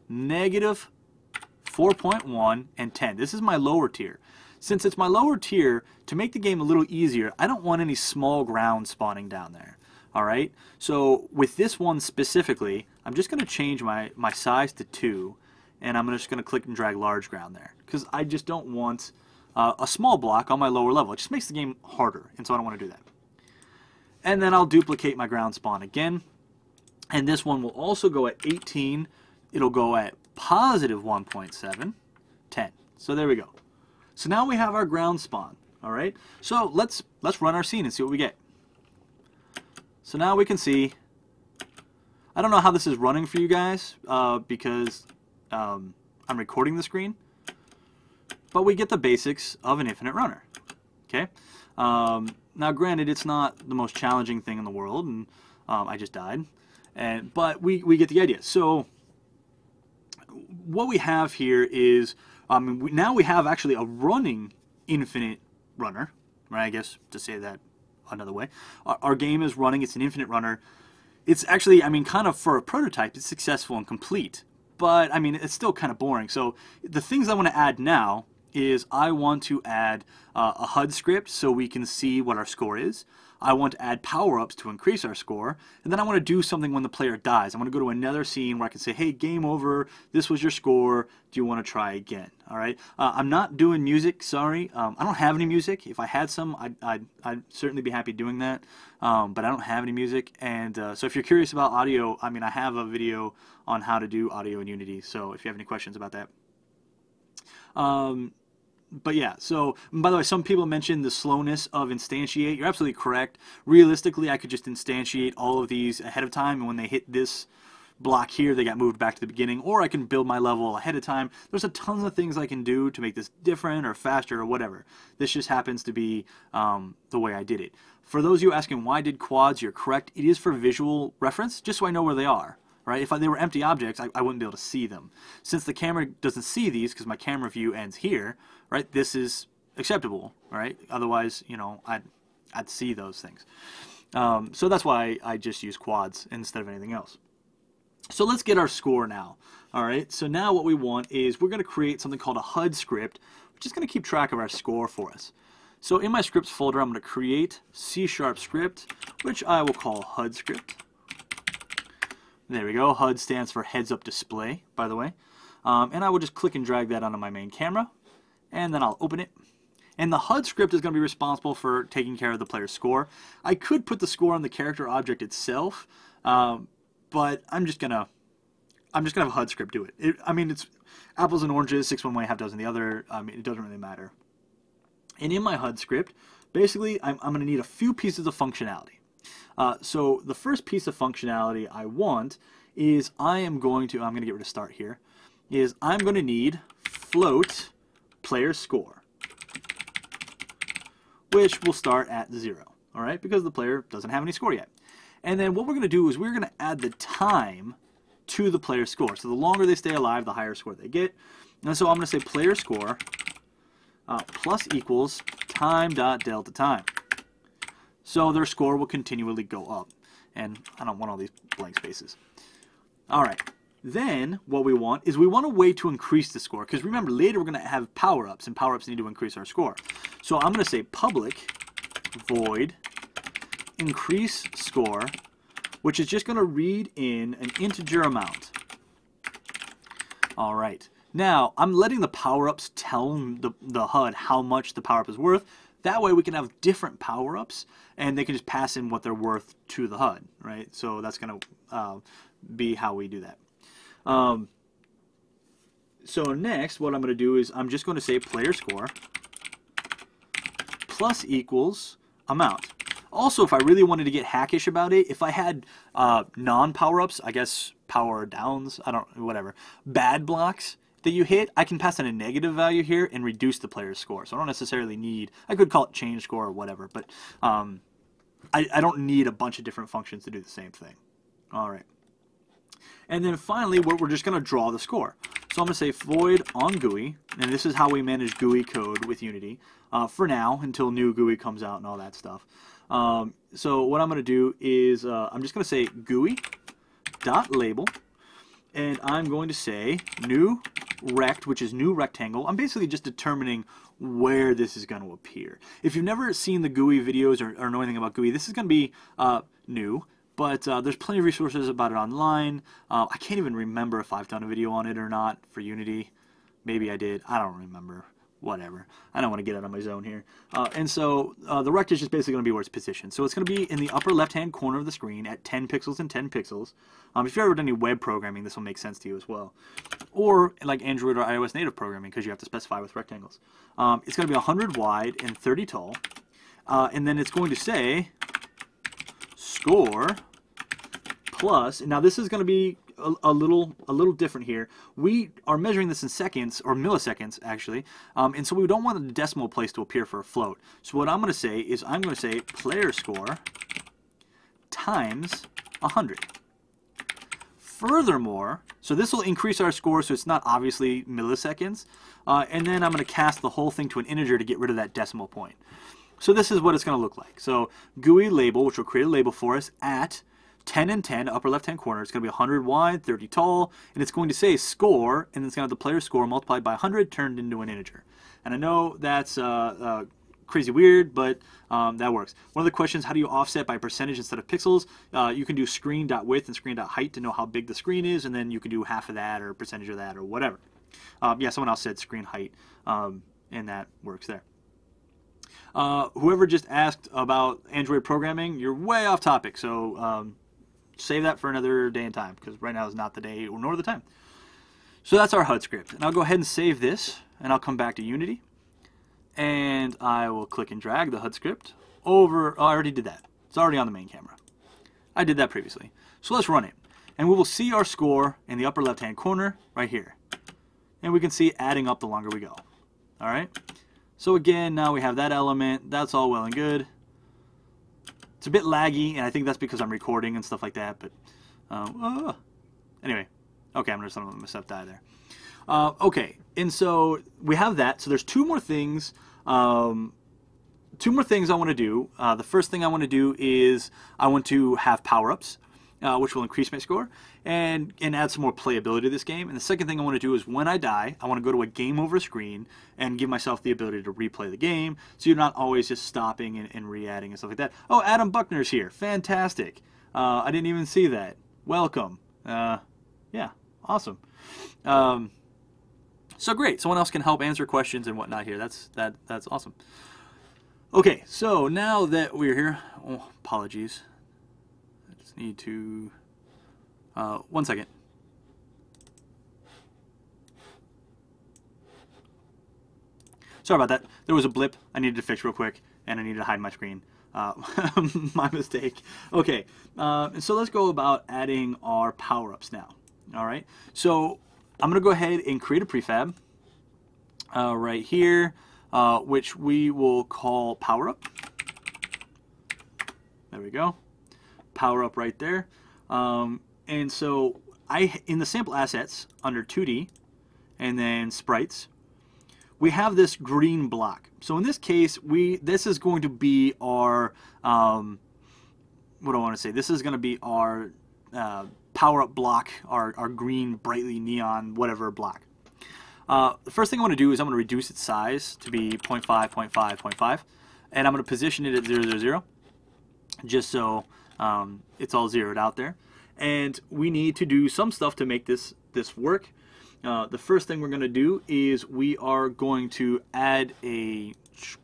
-4.1, and 10. This is my lower tier. Since it's my lower tier, to make the game a little easier, I don't want any small ground spawning down there. All right, so with this one specifically, I'm just going to change my size to 2, and I'm just going to click and drag large ground there, because I just don't want a small block on my lower level. It just makes the game harder, and so I don't want to do that. And then I'll duplicate my ground spawn again, and this one will also go at 18. It'll go at +1.7, 10. So there we go. So now we have our ground spawn. All right. So let's run our scene and see what we get. So now we can see. I don't know how this is running for you guys because I'm recording the screen, but we get the basics of an infinite runner. Okay. Now, granted, it's not the most challenging thing in the world, and I just died, but we get the idea. So what we have here is now we have actually a running infinite runner, right? I guess to say that another way, our game is running. It's an infinite runner. It's actually, I mean, kind of for a prototype, it's successful and complete, but I mean, it's still kind of boring. So the things I want to add now is I want to add a HUD script so we can see what our score is. I want to add power-ups to increase our score, and then I want to do something when the player dies. I want to go to another scene where I can say, hey, game over, this was your score, do you want to try again? All right. I'm not doing music, sorry. I don't have any music. If I had some, I'd certainly be happy doing that, but I don't have any music. And so if you're curious about audio, I mean, I have a video on how to do audio in Unity, so if you have any questions about that. But yeah, so, by the way, some people mentioned the slowness of instantiate. You're absolutely correct. Realistically, I could just instantiate all of these ahead of time, and when they hit this block here, they got moved back to the beginning, or I can build my level ahead of time. There's a ton of things I can do to make this different or faster or whatever. This just happens to be the way I did it. For those of you asking why did quads, you're correct. It is for visual reference, just so I know where they are. Right? If they were empty objects, I wouldn't be able to see them. Since the camera doesn't see these, because my camera view ends here, right? This is acceptable, right? Otherwise, you know, I'd see those things. So that's why I just use quads instead of anything else. So let's get our score now. All right. So now what we want is we're going to create something called a HUD script, which is going to keep track of our score for us. So in my scripts folder, I'm going to create C# script, which I will call HUD script. There we go. HUD stands for heads up display, by the way. And I will just click and drag that onto my main camera, and then I'll open it. And the HUD script is going to be responsible for taking care of the player's score. I could put the score on the character object itself, but I'm just gonna have a HUD script do it. I mean, it's apples and oranges, 6 one way, half dozen the other. I mean, it doesn't really matter. And in my HUD script, basically, I'm going to need a few pieces of functionality. So the first piece of functionality I want is I'm going to get rid of start here, is I'm going to need float player score, which will start at 0, all right, because the player doesn't have any score yet. And then what we're going to do is we're going to add the time to the player score. So the longer they stay alive, the higher score they get. And so I'm going to say player score plus equals time.delta time. So their score will continually go up. And I don't want all these blank spaces. All right. Then what we want is we want a way to increase the score. Because remember, later we're going to have power-ups, and power-ups need to increase our score. So I'm going to say public void increase score, which is just going to read in an integer amount. All right. Now, I'm letting the power-ups tell the HUD how much the power-up is worth. That way we can have different power-ups, and they can just pass in what they're worth to the HUD, right? So that's going to be how we do that. So next, what I'm going to do is I'm just going to say player score plus equals amount. Also, if I really wanted to get hackish about it, if I had non-power-ups, I guess power downs, whatever, bad blocks that you hit, I can pass in a negative value here and reduce the player's score. So I don't necessarily need, I could call it change score or whatever, but I don't need a bunch of different functions to do the same thing. All right. And then finally, we're just going to draw the score. So I'm going to say void on GUI, and this is how we manage GUI code with Unity for now until new GUI comes out and all that stuff. So what I'm going to do is I'm just going to say GUI.label, and I'm going to say new rect, which is new rectangle. I'm basically just determining where this is going to appear. If you've never seen the GUI videos or know anything about GUI, this is going to be new, but there's plenty of resources about it online. I can't even remember if I've done a video on it or not for Unity. Maybe I did. I don't remember. whatever. I don't want to get out of my zone here. And so the rect is just basically going to be where it's positioned. So it's going to be in the upper left-hand corner of the screen at 10 pixels and 10 pixels. If you've ever done any web programming, this will make sense to you as well. Or like Android or iOS native programming, because you have to specify with rectangles. It's going to be 100 wide and 30 tall. And then it's going to say score plus, and now this is going to be a little different here. We are measuring this in seconds, or milliseconds actually, and so we don't want the decimal place to appear for a float. So what I'm going to say is I'm going to say player score times 100. Furthermore, so this will increase our score so it's not obviously milliseconds, and then I'm going to cast the whole thing to an integer to get rid of that decimal point. So this is what it's going to look like. So GUI label, which will create a label for us at 10 and 10, upper left-hand corner. It's going to be 100 wide, 30 tall, and it's going to say score, and it's going to have the player score multiplied by 100 turned into an integer. And I know that's crazy weird, but that works. One of the questions, how do you offset by percentage instead of pixels? You can do screen.width and screen.height to know how big the screen is, and then you can do half of that or percentage of that or whatever. Yeah, someone else said screen height, and that works there. Whoever just asked about Android programming, you're way off topic, so save that for another day and time, because right now is not the day nor the time. So that's our HUD script, and I'll go ahead and save this, and I'll come back to Unity, and I will click and drag the HUD script over. Oh, I already did that. It's already on the main camera. I did that previously. So let's run it, and we will see our score in the upper left-hand corner right here, and we can see it adding up the longer we go. All right. So again, now we have that element. That's all well and good. It's a bit laggy, and I think that's because I'm recording and stuff like that. But anyway, okay, I'm just going to let myself die there. Okay, and so we have that. So there's two more things. I want to do. The first thing I want to do is I want to have power-ups, which will increase my score and add some more playability to this game. And the second thing I want to do is when I die, I want to go to a game over screen and give myself the ability to replay the game, so you're not always just stopping and re-adding and stuff like that. Oh, Adam Buckner's here. Fantastic. I didn't even see that. Welcome. Yeah, awesome. So great. Someone else can help answer questions and whatnot here. That's awesome. Okay, so now that we're here, oh, apologies. I just need to, 1 second. Sorry about that. There was a blip I needed to fix real quick, and I needed to hide my screen. My mistake. Okay, so let's go about adding our power-ups now. All right, so I'm going to go ahead and create a prefab right here, which we will call Powerup. There we go. Powerup right there. And so in the sample assets under 2D and then sprites, we have this green block. So in this case, this is going to be our, what do I want to say? This is going to be our Powerup block, our green, brightly neon, whatever block. The first thing I want to do is I'm going to reduce its size to be 0.5, 0.5, 0.5, and I'm going to position it at 0, 0, 0, just so it's all zeroed out there. And we need to do some stuff to make this work. The first thing we're going to do is we are going to add a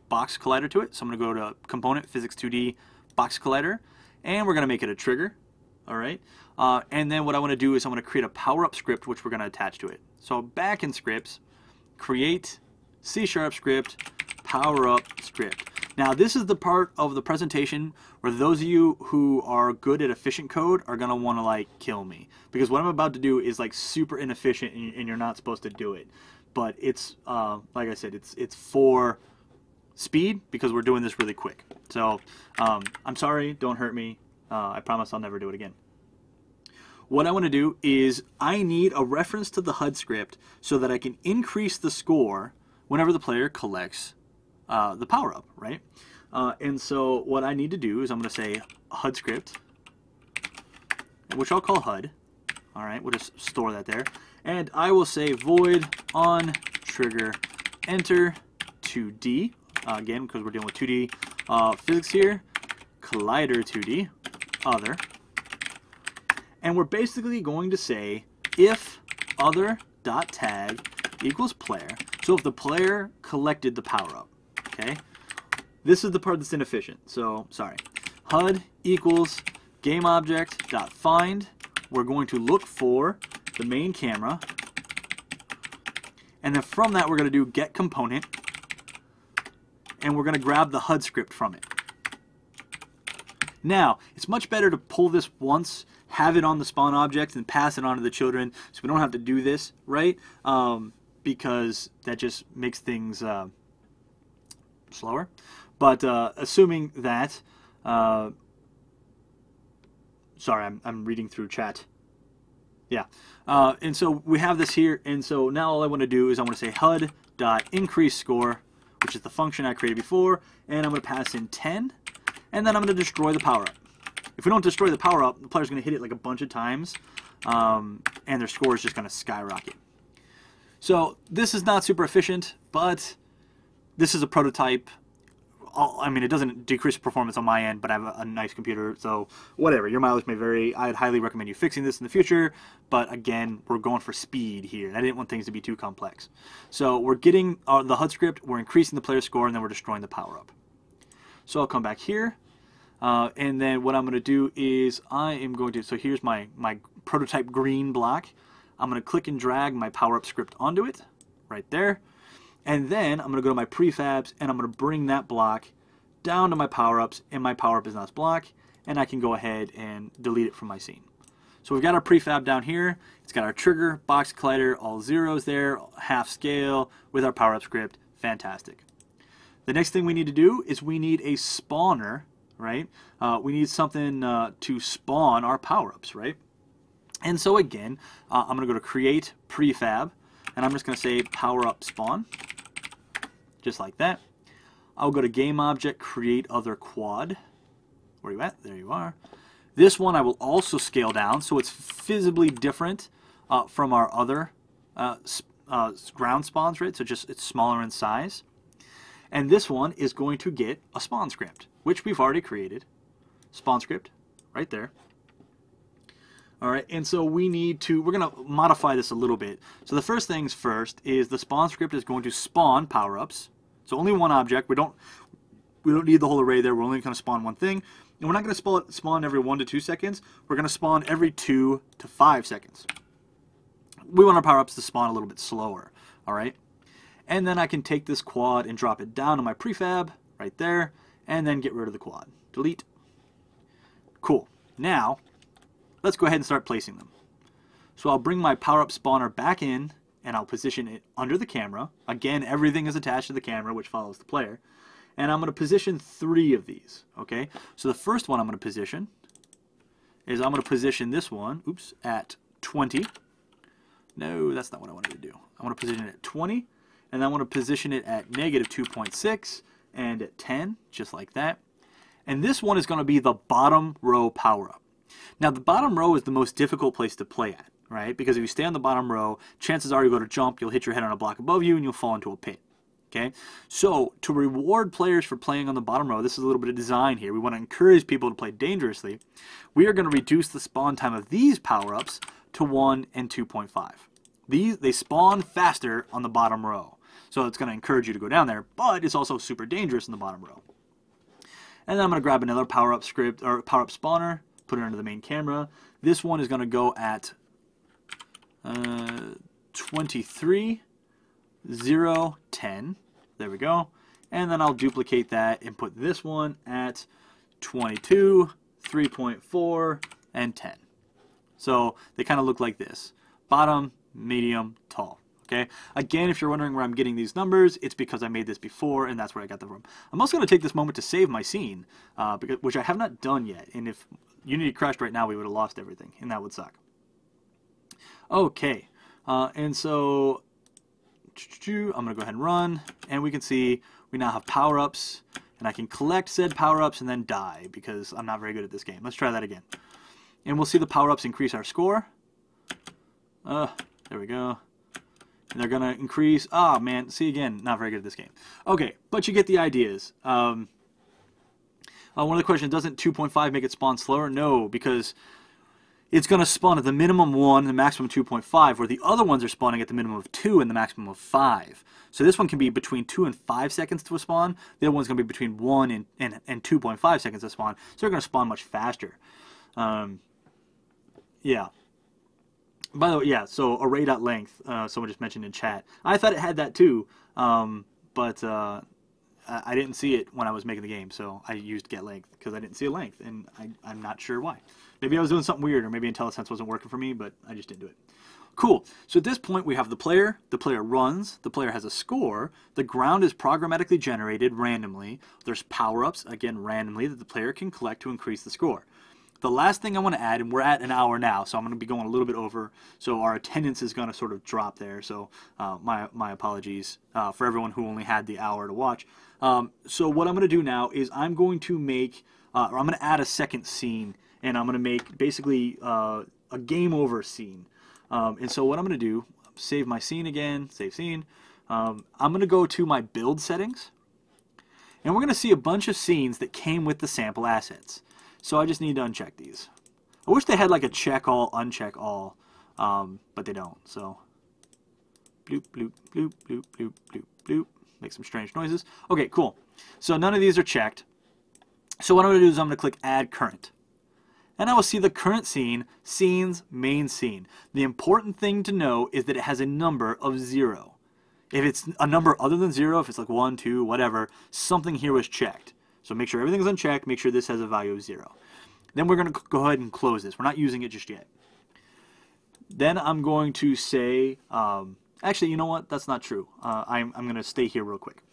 box collider to it. So I'm going to go to Component, Physics 2D, Box Collider, and we're going to make it a trigger. All right. And then what I want to do is I'm going to create a Powerup script, which we're going to attach to it. So back in scripts, create C# script, Powerup script. Now this is the part of the presentation where those of you who are good at efficient code are going to want to like kill me, because what I'm about to do is like super inefficient and you're not supposed to do it. But it's like I said, it's for speed because we're doing this really quick. So I'm sorry, don't hurt me. I promise I'll never do it again. What I want to do is I need a reference to the HUD script so that I can increase the score whenever the player collects the Powerup, right? And so what I need to do is I'm going to say HUD script, which I'll call HUD. All right, we'll just store that there. And I will say void on trigger enter 2D, again, because we're dealing with 2D physics here, collider 2D, other. And we're basically going to say if other.tag equals player. So if the player collected the power-up, okay, this is the part that's inefficient. So, sorry. HUD equals GameObject.find. We're going to look for the main camera. And then from that, we're going to do getComponent. And we're going to grab the HUD script from it. Now, it's much better to pull this once, have it on the spawn object, and pass it on to the children, so we don't have to do this, right? Because that just makes things slower. But assuming that, sorry, I'm reading through chat. Yeah, and so we have this here, and so now all I want to do is I want to say HUD.increaseScore, which is the function I created before, and I'm going to pass in 10. And then I'm going to destroy the power-up. If we don't destroy the power-up, the player's going to hit it like a bunch of times, and their score is just going to skyrocket. So this is not super efficient, but this is a prototype. I mean, it doesn't decrease performance on my end, but I have a nice computer, so whatever. Your mileage may vary. I'd highly recommend you fixing this in the future, but again, we're going for speed here. I didn't want things to be too complex. So we're getting the HUD script, we're increasing the player score, and then we're destroying the power-up. So I'll come back here, and then what I'm going to do is I am going to, so here's my prototype green block. I'm going to click and drag my power-up script onto it, right there. And then I'm going to go to my prefabs, and I'm going to bring that block down to my power-ups, and my power-up is now this block, and I can go ahead and delete it from my scene. So we've got our prefab down here. It's got our trigger, box collider, all zeros there, half scale with our power-up script. Fantastic. The next thing we need to do is we need a spawner, right? We need something to spawn our power-ups, right? And so again, I'm going to go to Create Prefab, and I'm just going to say Power-Up Spawn, just like that. I'll go to GameObject, Create Other Quad. Where are you at? There you are. This one I will also scale down, so it's visibly different from our other ground spawns, right? So just it's smaller in size. And this one is going to get a spawn script, which we've already created. Spawn script, right there. All right, and so we need to, we're going to modify this a little bit. So the first things first is the spawn script is going to spawn power-ups. So only one object. We don't need the whole array there. We're only going to spawn one thing. And we're not going to spawn every 1 to 2 seconds. We're going to spawn every 2 to 5 seconds. We want our power-ups to spawn a little bit slower, all right? And then I can take this quad and drop it down to my prefab right there, and then get rid of the quad. Delete. Cool. Now, let's go ahead and start placing them. So I'll bring my power-up spawner back in, and I'll position it under the camera. Again, everything is attached to the camera, which follows the player. And I'm going to position 3 of these, okay? So the first one I'm going to position is I'm going to position this one, oops, at 20. No, that's not what I wanted to do. I want to position it at 20. And I want to position it at -2.6 and at 10, just like that. And this one is going to be the bottom row power-up. Now, the bottom row is the most difficult place to play at, right? Because if you stay on the bottom row, chances are you go to jump, you'll hit your head on a block above you, and you'll fall into a pit, okay? So, to reward players for playing on the bottom row, this is a little bit of design here. We want to encourage people to play dangerously. We are going to reduce the spawn time of these power-ups to 1 and 2.5. They spawn faster on the bottom row. So it's going to encourage you to go down there, but it's also super dangerous in the bottom row. And then I'm going to grab another power-up script, or power-up spawner, put it under the main camera. This one is going to go at 23, 0, 10. There we go. And then I'll duplicate that and put this one at 22, 3.4, and 10. So they kind of look like this. Bottom, medium, tall. Okay. Again, if you're wondering where I'm getting these numbers, it's because I made this before, and that's where I got them from. I'm also going to take this moment to save my scene, which I have not done yet. And if Unity crashed right now, we would have lost everything, and that would suck. Okay. And so I'm going to go ahead and run, and we can see we now have power-ups, and I can collect said power-ups and then die because I'm not very good at this game. Let's try that again. And we'll see the power-ups increase our score. There we go. And they're going to increase. Ah, man. See, again, not very good at this game. Okay, but you get the ideas. One of the questions, doesn't 2.5 make it spawn slower? No, because it's going to spawn at the minimum 1 and the maximum 2.5, where the other ones are spawning at the minimum of 2 and the maximum of 5. So this one can be between 2 and 5 seconds to spawn. The other one's going to be between 1 and 2.5 seconds to spawn. So they're going to spawn much faster. Yeah. By the way, yeah, so array.length, someone just mentioned in chat. I thought it had that too, but I didn't see it when I was making the game, so I used getLength because I didn't see a length, and I'm not sure why. Maybe I was doing something weird, or maybe IntelliSense wasn't working for me, but I just didn't do it. Cool. So at this point, we have the player runs, the player has a score, the ground is programmatically generated randomly, there's power-ups, again randomly, that the player can collect to increase the score. The last thing I want to add, and we're at an hour now, so I'm going to be going a little bit over, so our attendance is going to sort of drop there, so my apologies for everyone who only had the hour to watch. So what I'm going to do now is I'm going to make, or I'm going to add a second scene, and I'm going to make basically a game over scene. And so what I'm going to do, save my scene again, save scene. I'm going to go to my build settings, and we're going to see a bunch of scenes that came with the sample assets. So I just need to uncheck these. I wish they had like a check all, uncheck all, but they don't. So bloop, bloop, bloop, bloop, bloop, bloop, bloop. Make some strange noises. Okay, cool. So none of these are checked. So what I'm going to do is I'm going to click Add Current. And I will see the current scene, Scenes, Main Scene. The important thing to know is that it has a number of 0. If it's a number other than 0, if it's like 1, 2, whatever, something here was checked. So make sure everything's unchecked, make sure this has a value of 0. Then we're going to go ahead and close this. We're not using it just yet. Then I'm going to say, actually, you know what? That's not true. I'm going to stay here real quick.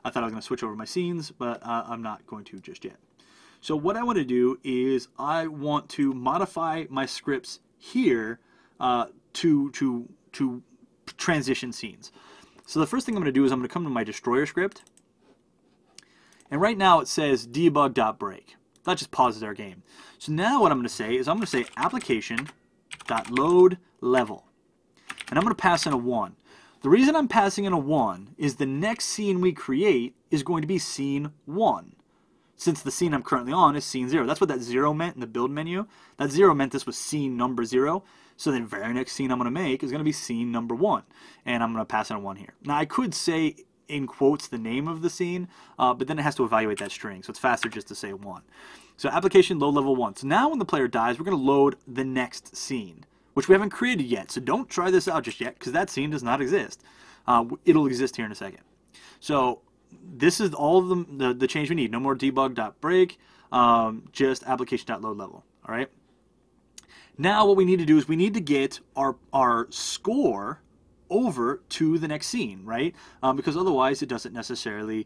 I thought I was going to switch over my scenes, but I'm not going to just yet. So what I want to do is I want to modify my scripts here to transition scenes. So the first thing I'm going to do is I'm going to come to my destroyer script. And right now it says debug.break. That just pauses our game. So now what I'm going to say is I'm going to say application.load level. And I'm going to pass in a 1. The reason I'm passing in a 1 is the next scene we create is going to be scene 1. Since the scene I'm currently on is scene 0. That's what that 0 meant in the build menu. That 0 meant this was scene number 0. So the very next scene I'm going to make is going to be scene number 1. And I'm going to pass in a 1 here. Now I could say in quotes the name of the scene, but then it has to evaluate that string, so it's faster just to say 1. So application load level 1. So now when the player dies, we're going to load the next scene, which we haven't created yet, so don't try this out just yet, because that scene does not exist. It'll exist here in a second. So this is all of the change we need. No more debug.break, just application.load level. All right. Now what we need to do is we need to get our score over to the next scene, right? Because otherwise it doesn't necessarily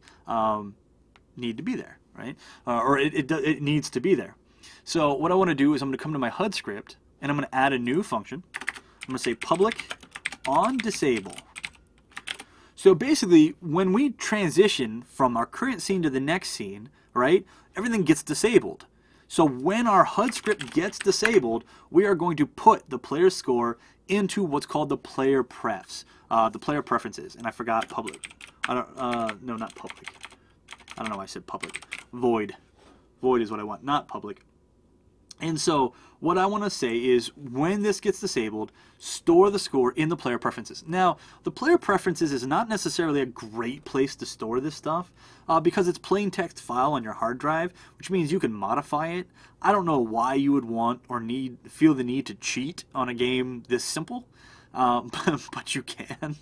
need to be there, right? Or it needs to be there. So what I want to do is I'm going to come to my HUD script and I'm going to add a new function. I'm going to say public on disable. So basically when we transition from our current scene to the next scene, right, everything gets disabled. So when our HUD script gets disabled, we are going to put the player score into what's called the player prefs, the player preferences. And I forgot public. No, not public. I don't know why I said public. Void. Void is what I want, not public. And so what I want to say is when this gets disabled, store the score in the player preferences. Now, the player preferences is not necessarily a great place to store this stuff because it's plain text file on your hard drive, which means you can modify it. I don't know why you would want or feel the need to cheat on a game this simple, but you can.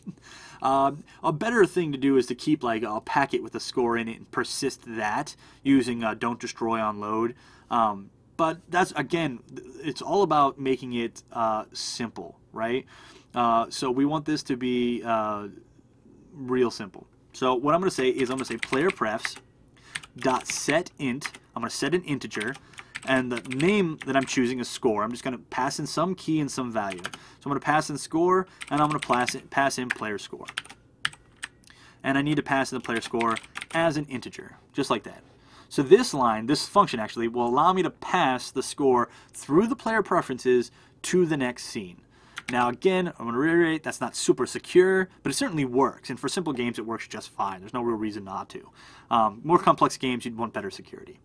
A better thing to do is to keep like a packet with a score in it and persist that using don't destroy on load. But that's, again, it's all about making it simple, right? So we want this to be real simple. So what I'm going to say is I'm going to say player prefs dot set int. I'm going to set an integer, and the name that I'm choosing is score. I'm just going to pass in some key and some value. So I'm going to pass in score, and I'm going to pass in player score. And I need to pass in the player score as an integer, just like that. So this line, this function actually, will allow me to pass the score through the player preferences to the next scene. Now again, I'm going to reiterate, that's not super secure, but it certainly works. And for simple games, it works just fine. There's no real reason not to. More complex games, you'd want better security.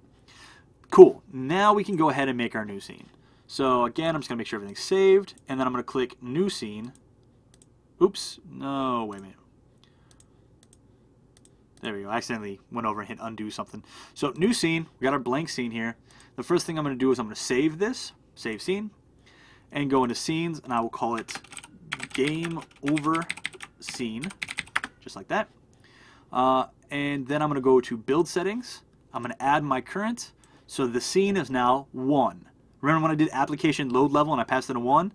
Cool. Now we can go ahead and make our new scene. So again, I'm just going to make sure everything's saved, and then I'm going to click New Scene. Oops, no, wait a minute. There we go. I accidentally went over and hit undo something. So New Scene, we got our blank scene here. The first thing I'm going to do is I'm going to save this, save scene, and go into Scenes, and I will call it Game Over Scene, just like that. And then I'm going to go to Build Settings. I'm going to add my current, so the scene is now 1. Remember when I did application load level and I passed it a 1?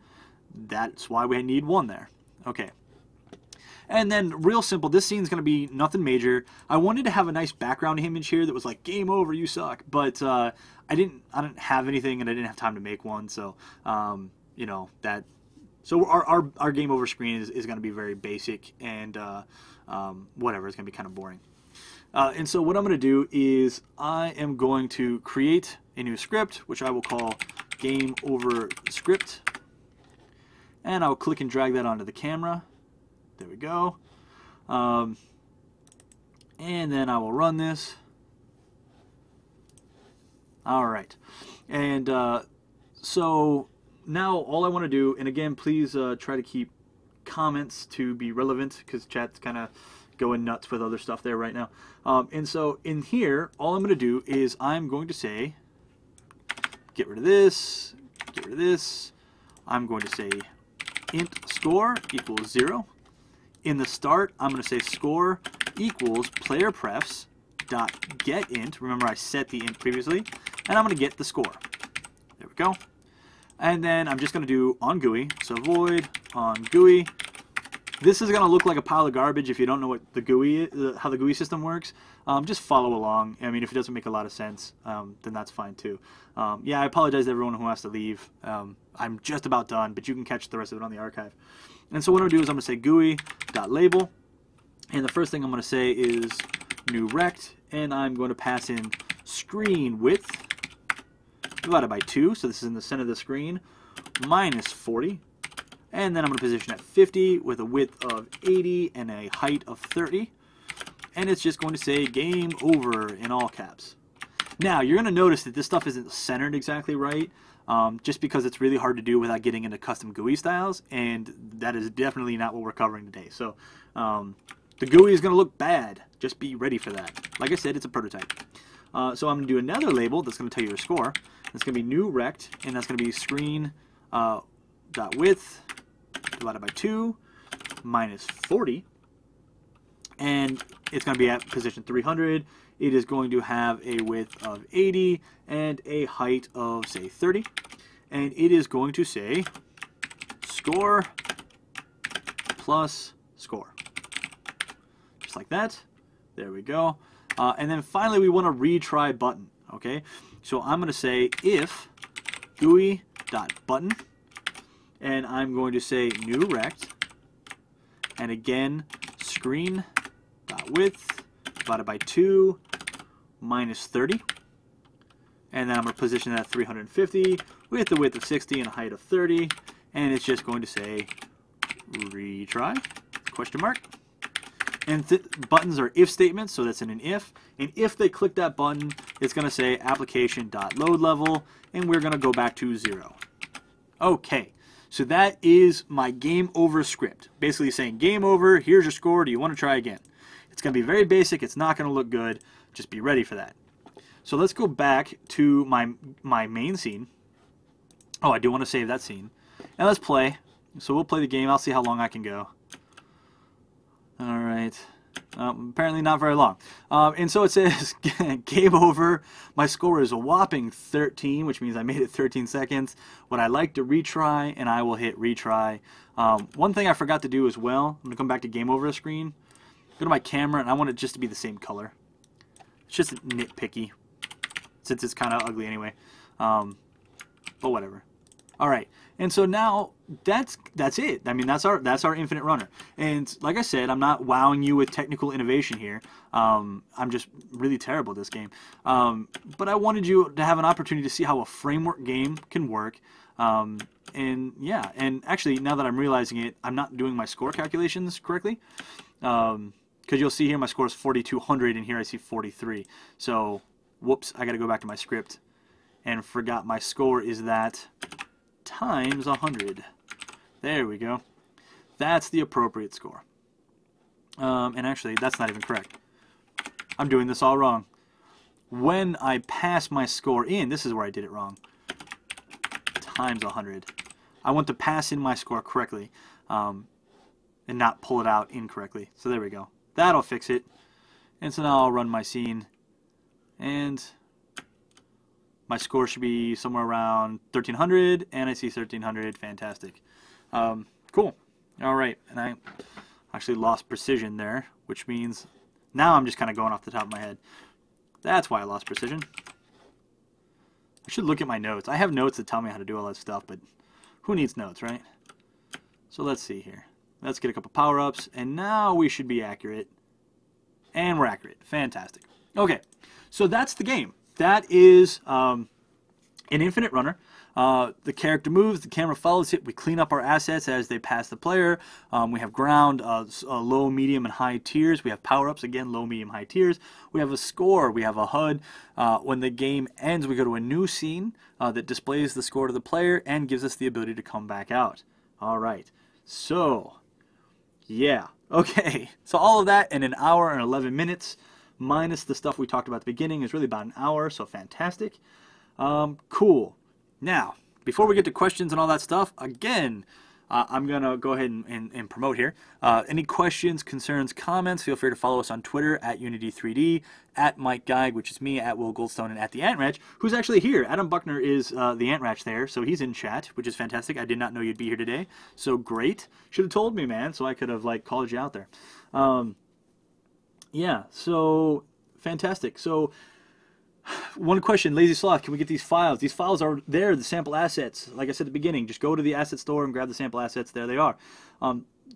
That's why we need 1 there. Okay. And then real simple, this scene's going to be nothing major. I wanted to have a nice background image here that was like, game over, you suck. But I didn't have anything, and I didn't have time to make one. So, you know, that. So our game over screen is going to be very basic and whatever. It's going to be kind of boring. And so what I'm going to do is I am going to create a new script, which I will call Game Over Script. And I'll click and drag that onto the camera. There we go. And then I will run this. All right. And so now all I want to do, and again, please try to keep comments to be relevant, because chat's kind of going nuts with other stuff there right now. And so in here, all I'm going to do is I'm going to say, get rid of this, get rid of this. I'm going to say int score equals 0. In the start, I'm going to say score equals player prefs dot get int. Remember, I set the int previously, and I'm going to get the score. There we go. And then I'm just going to do on GUI, so void on GUI. This is going to look like a pile of garbage if you don't know what the GUI is, how the GUI system works. Just follow along. I mean, if it doesn't make a lot of sense, then that's fine too. Yeah, I apologize to everyone who has to leave. I'm just about done, but you can catch the rest of it on the archive. And so what I'm going to do is I'm going to say GUI.label, and the first thing I'm going to say is new rect, and I'm going to pass in screen width divided by 2, so this is in the center of the screen, minus 40. And then I'm going to position at 50 with a width of 80 and a height of 30. And it's just going to say game over in all caps. Now, you're going to notice that this stuff isn't centered exactly right, just because it's really hard to do without getting into custom GUI styles, and that is definitely not what we're covering today. So the GUI is going to look bad. Just be ready for that. Like I said, it's a prototype. So I'm going to do another label that's going to tell you your score. It's going to be new rect, and that's going to be screen dot width divided by 2 minus 40, and it's going to be at position 300. It is going to have a width of 80 and a height of, say, 30, and it is going to say score plus score, just like that. There we go. And then finally, we want a retry button. Okay, so I'm going to say if GUI.button, and I'm going to say new rect, and again screen.width divided by 2 minus 30, and then I'm going to position that at 350 with a width of 60 and a height of 30, and it's just going to say retry, question mark. And buttons are if statements, so that's in an if. And if they click that button, it's going to say application.loadLevel, and we're going to go back to 0. Okay, so that is my game over script. Basically saying game over, here's your score, do you want to try again? It's going to be very basic, it's not going to look good, just be ready for that. So let's go back to my main scene. Oh, I do want to save that scene. And let's play. So we'll play the game, I'll see how long I can go. Alright, apparently not very long. And so it says game over. My score is a whopping 13, which means I made it 13 seconds. Would I like to retry? And I will hit retry. One thing I forgot to do as well, I'm going to come back to game over screen, go to my camera, and I want it just to be the same color. It's just nitpicky, since it's kind of ugly anyway. But whatever. Alright, and so now that's it. I mean, that's our infinite runner. And like I said, I'm not wowing you with technical innovation here. I'm just really terrible at this game. But I wanted you to have an opportunity to see how a framework game can work. And yeah, and actually now that I'm realizing it, I'm not doing my score calculations correctly. Because you'll see here my score is 4,200 and here I see 43. So whoops, I got to go back to my script and forgot my score is that times 100. There we go. That's the appropriate score. And actually, that's not even correct. I'm doing this all wrong. When I pass my score in, this is where I did it wrong. Times 100. I want to pass in my score correctly and not pull it out incorrectly. So there we go. That'll fix it. And so now I'll run my scene. And my score should be somewhere around 1300. And I see 1300. Fantastic. Cool. All right. And I actually lost precision there, which means now I'm just kind of going off the top of my head. That's why I lost precision. I should look at my notes. I have notes that tell me how to do all that stuff, but who needs notes, right? So let's see here. Let's get a couple power-ups, and now we should be accurate. And we're accurate. Fantastic. Okay, so that's the game. That is an infinite runner. The character moves, the camera follows it, we clean up our assets as they pass the player. We have ground, low, medium, and high tiers. We have power-ups, again, low, medium, high tiers. We have a score, we have a HUD. When the game ends, we go to a new scene that displays the score to the player and gives us the ability to come back out. All right, so, yeah. Okay, so all of that in an hour and 11 minutes, minus the stuff we talked about at the beginning, is really about an hour, so fantastic. Cool. Now, before we get to questions and all that stuff, again, I'm going to go ahead and promote here. Any questions, concerns, comments, feel free to follow us on Twitter at Unity3D, at Mike Geig, which is me, at Will Goldstone, and at the Ant Ratch, who's actually here. Adam Buckner is the Ant Ratch there, so he's in chat, which is fantastic. I did not know you'd be here today, so great. Should have told me, man, so I could have, like, called you out there. Yeah, so fantastic. So one question, Lazy Sloth, can we get these files? These files are there, the sample assets. Like I said at the beginning, just go to the asset store and grab the sample assets. There they are.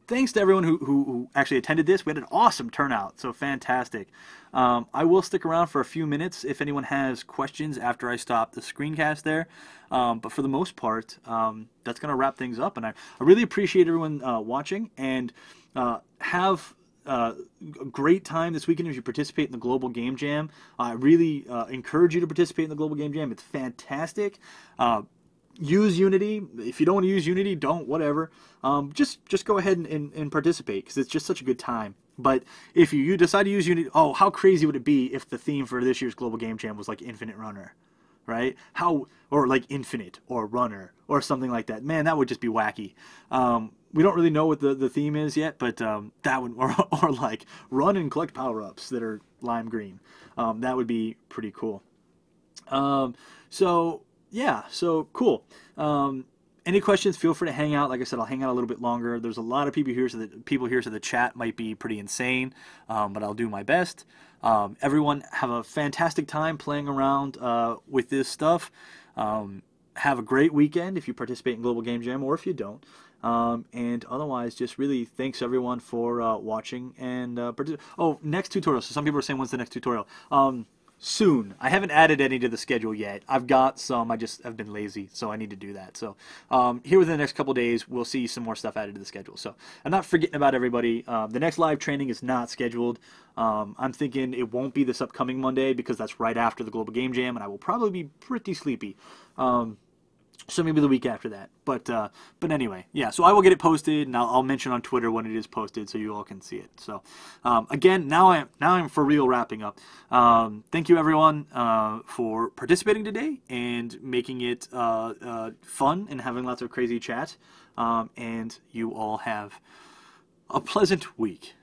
Thanks to everyone who actually attended this. We had an awesome turnout, so fantastic. I will stick around for a few minutes if anyone has questions after I stop the screencast there. But for the most part, that's going to wrap things up. And I really appreciate everyone watching, and have a great time this weekend if you participate in the Global Game Jam. I really encourage you to participate in the Global Game Jam. It's fantastic. Use Unity. If you don't want to use Unity, don't, whatever. Just go ahead and participate, because it's just such a good time. But if you decide to use Unity, oh, how crazy would it be if the theme for this year's Global Game Jam was like Infinite Runner, right? Or like Infinite or Runner or something like that. Man, that would just be wacky. We don't really know what the theme is yet, but that would, or like run and collect power-ups that are lime green. That would be pretty cool. So yeah, so cool. Any questions, feel free to hang out. Like I said, I'll hang out a little bit longer. There's a lot of people here, so the chat might be pretty insane, but I'll do my best. Everyone have a fantastic time playing around with this stuff. Have a great weekend if you participate in Global Game Jam, or if you don't. And otherwise, just really thanks everyone for watching. And next tutorial. So some people are saying, when's the next tutorial? Soon. I haven't added any to the schedule yet. I've got some. I just have been lazy, so I need to do that. So here within the next couple days, we'll see some more stuff added to the schedule. So I'm not forgetting about everybody. The next live training is not scheduled. I'm thinking it won't be this upcoming Monday, because that's right after the Global Game Jam, and I will probably be pretty sleepy. So maybe the week after that. But anyway, yeah, so I will get it posted, and I'll mention on Twitter when it is posted so you all can see it. So again, now I'm for real wrapping up. Thank you everyone for participating today and making it fun and having lots of crazy chat. And you all have a pleasant week.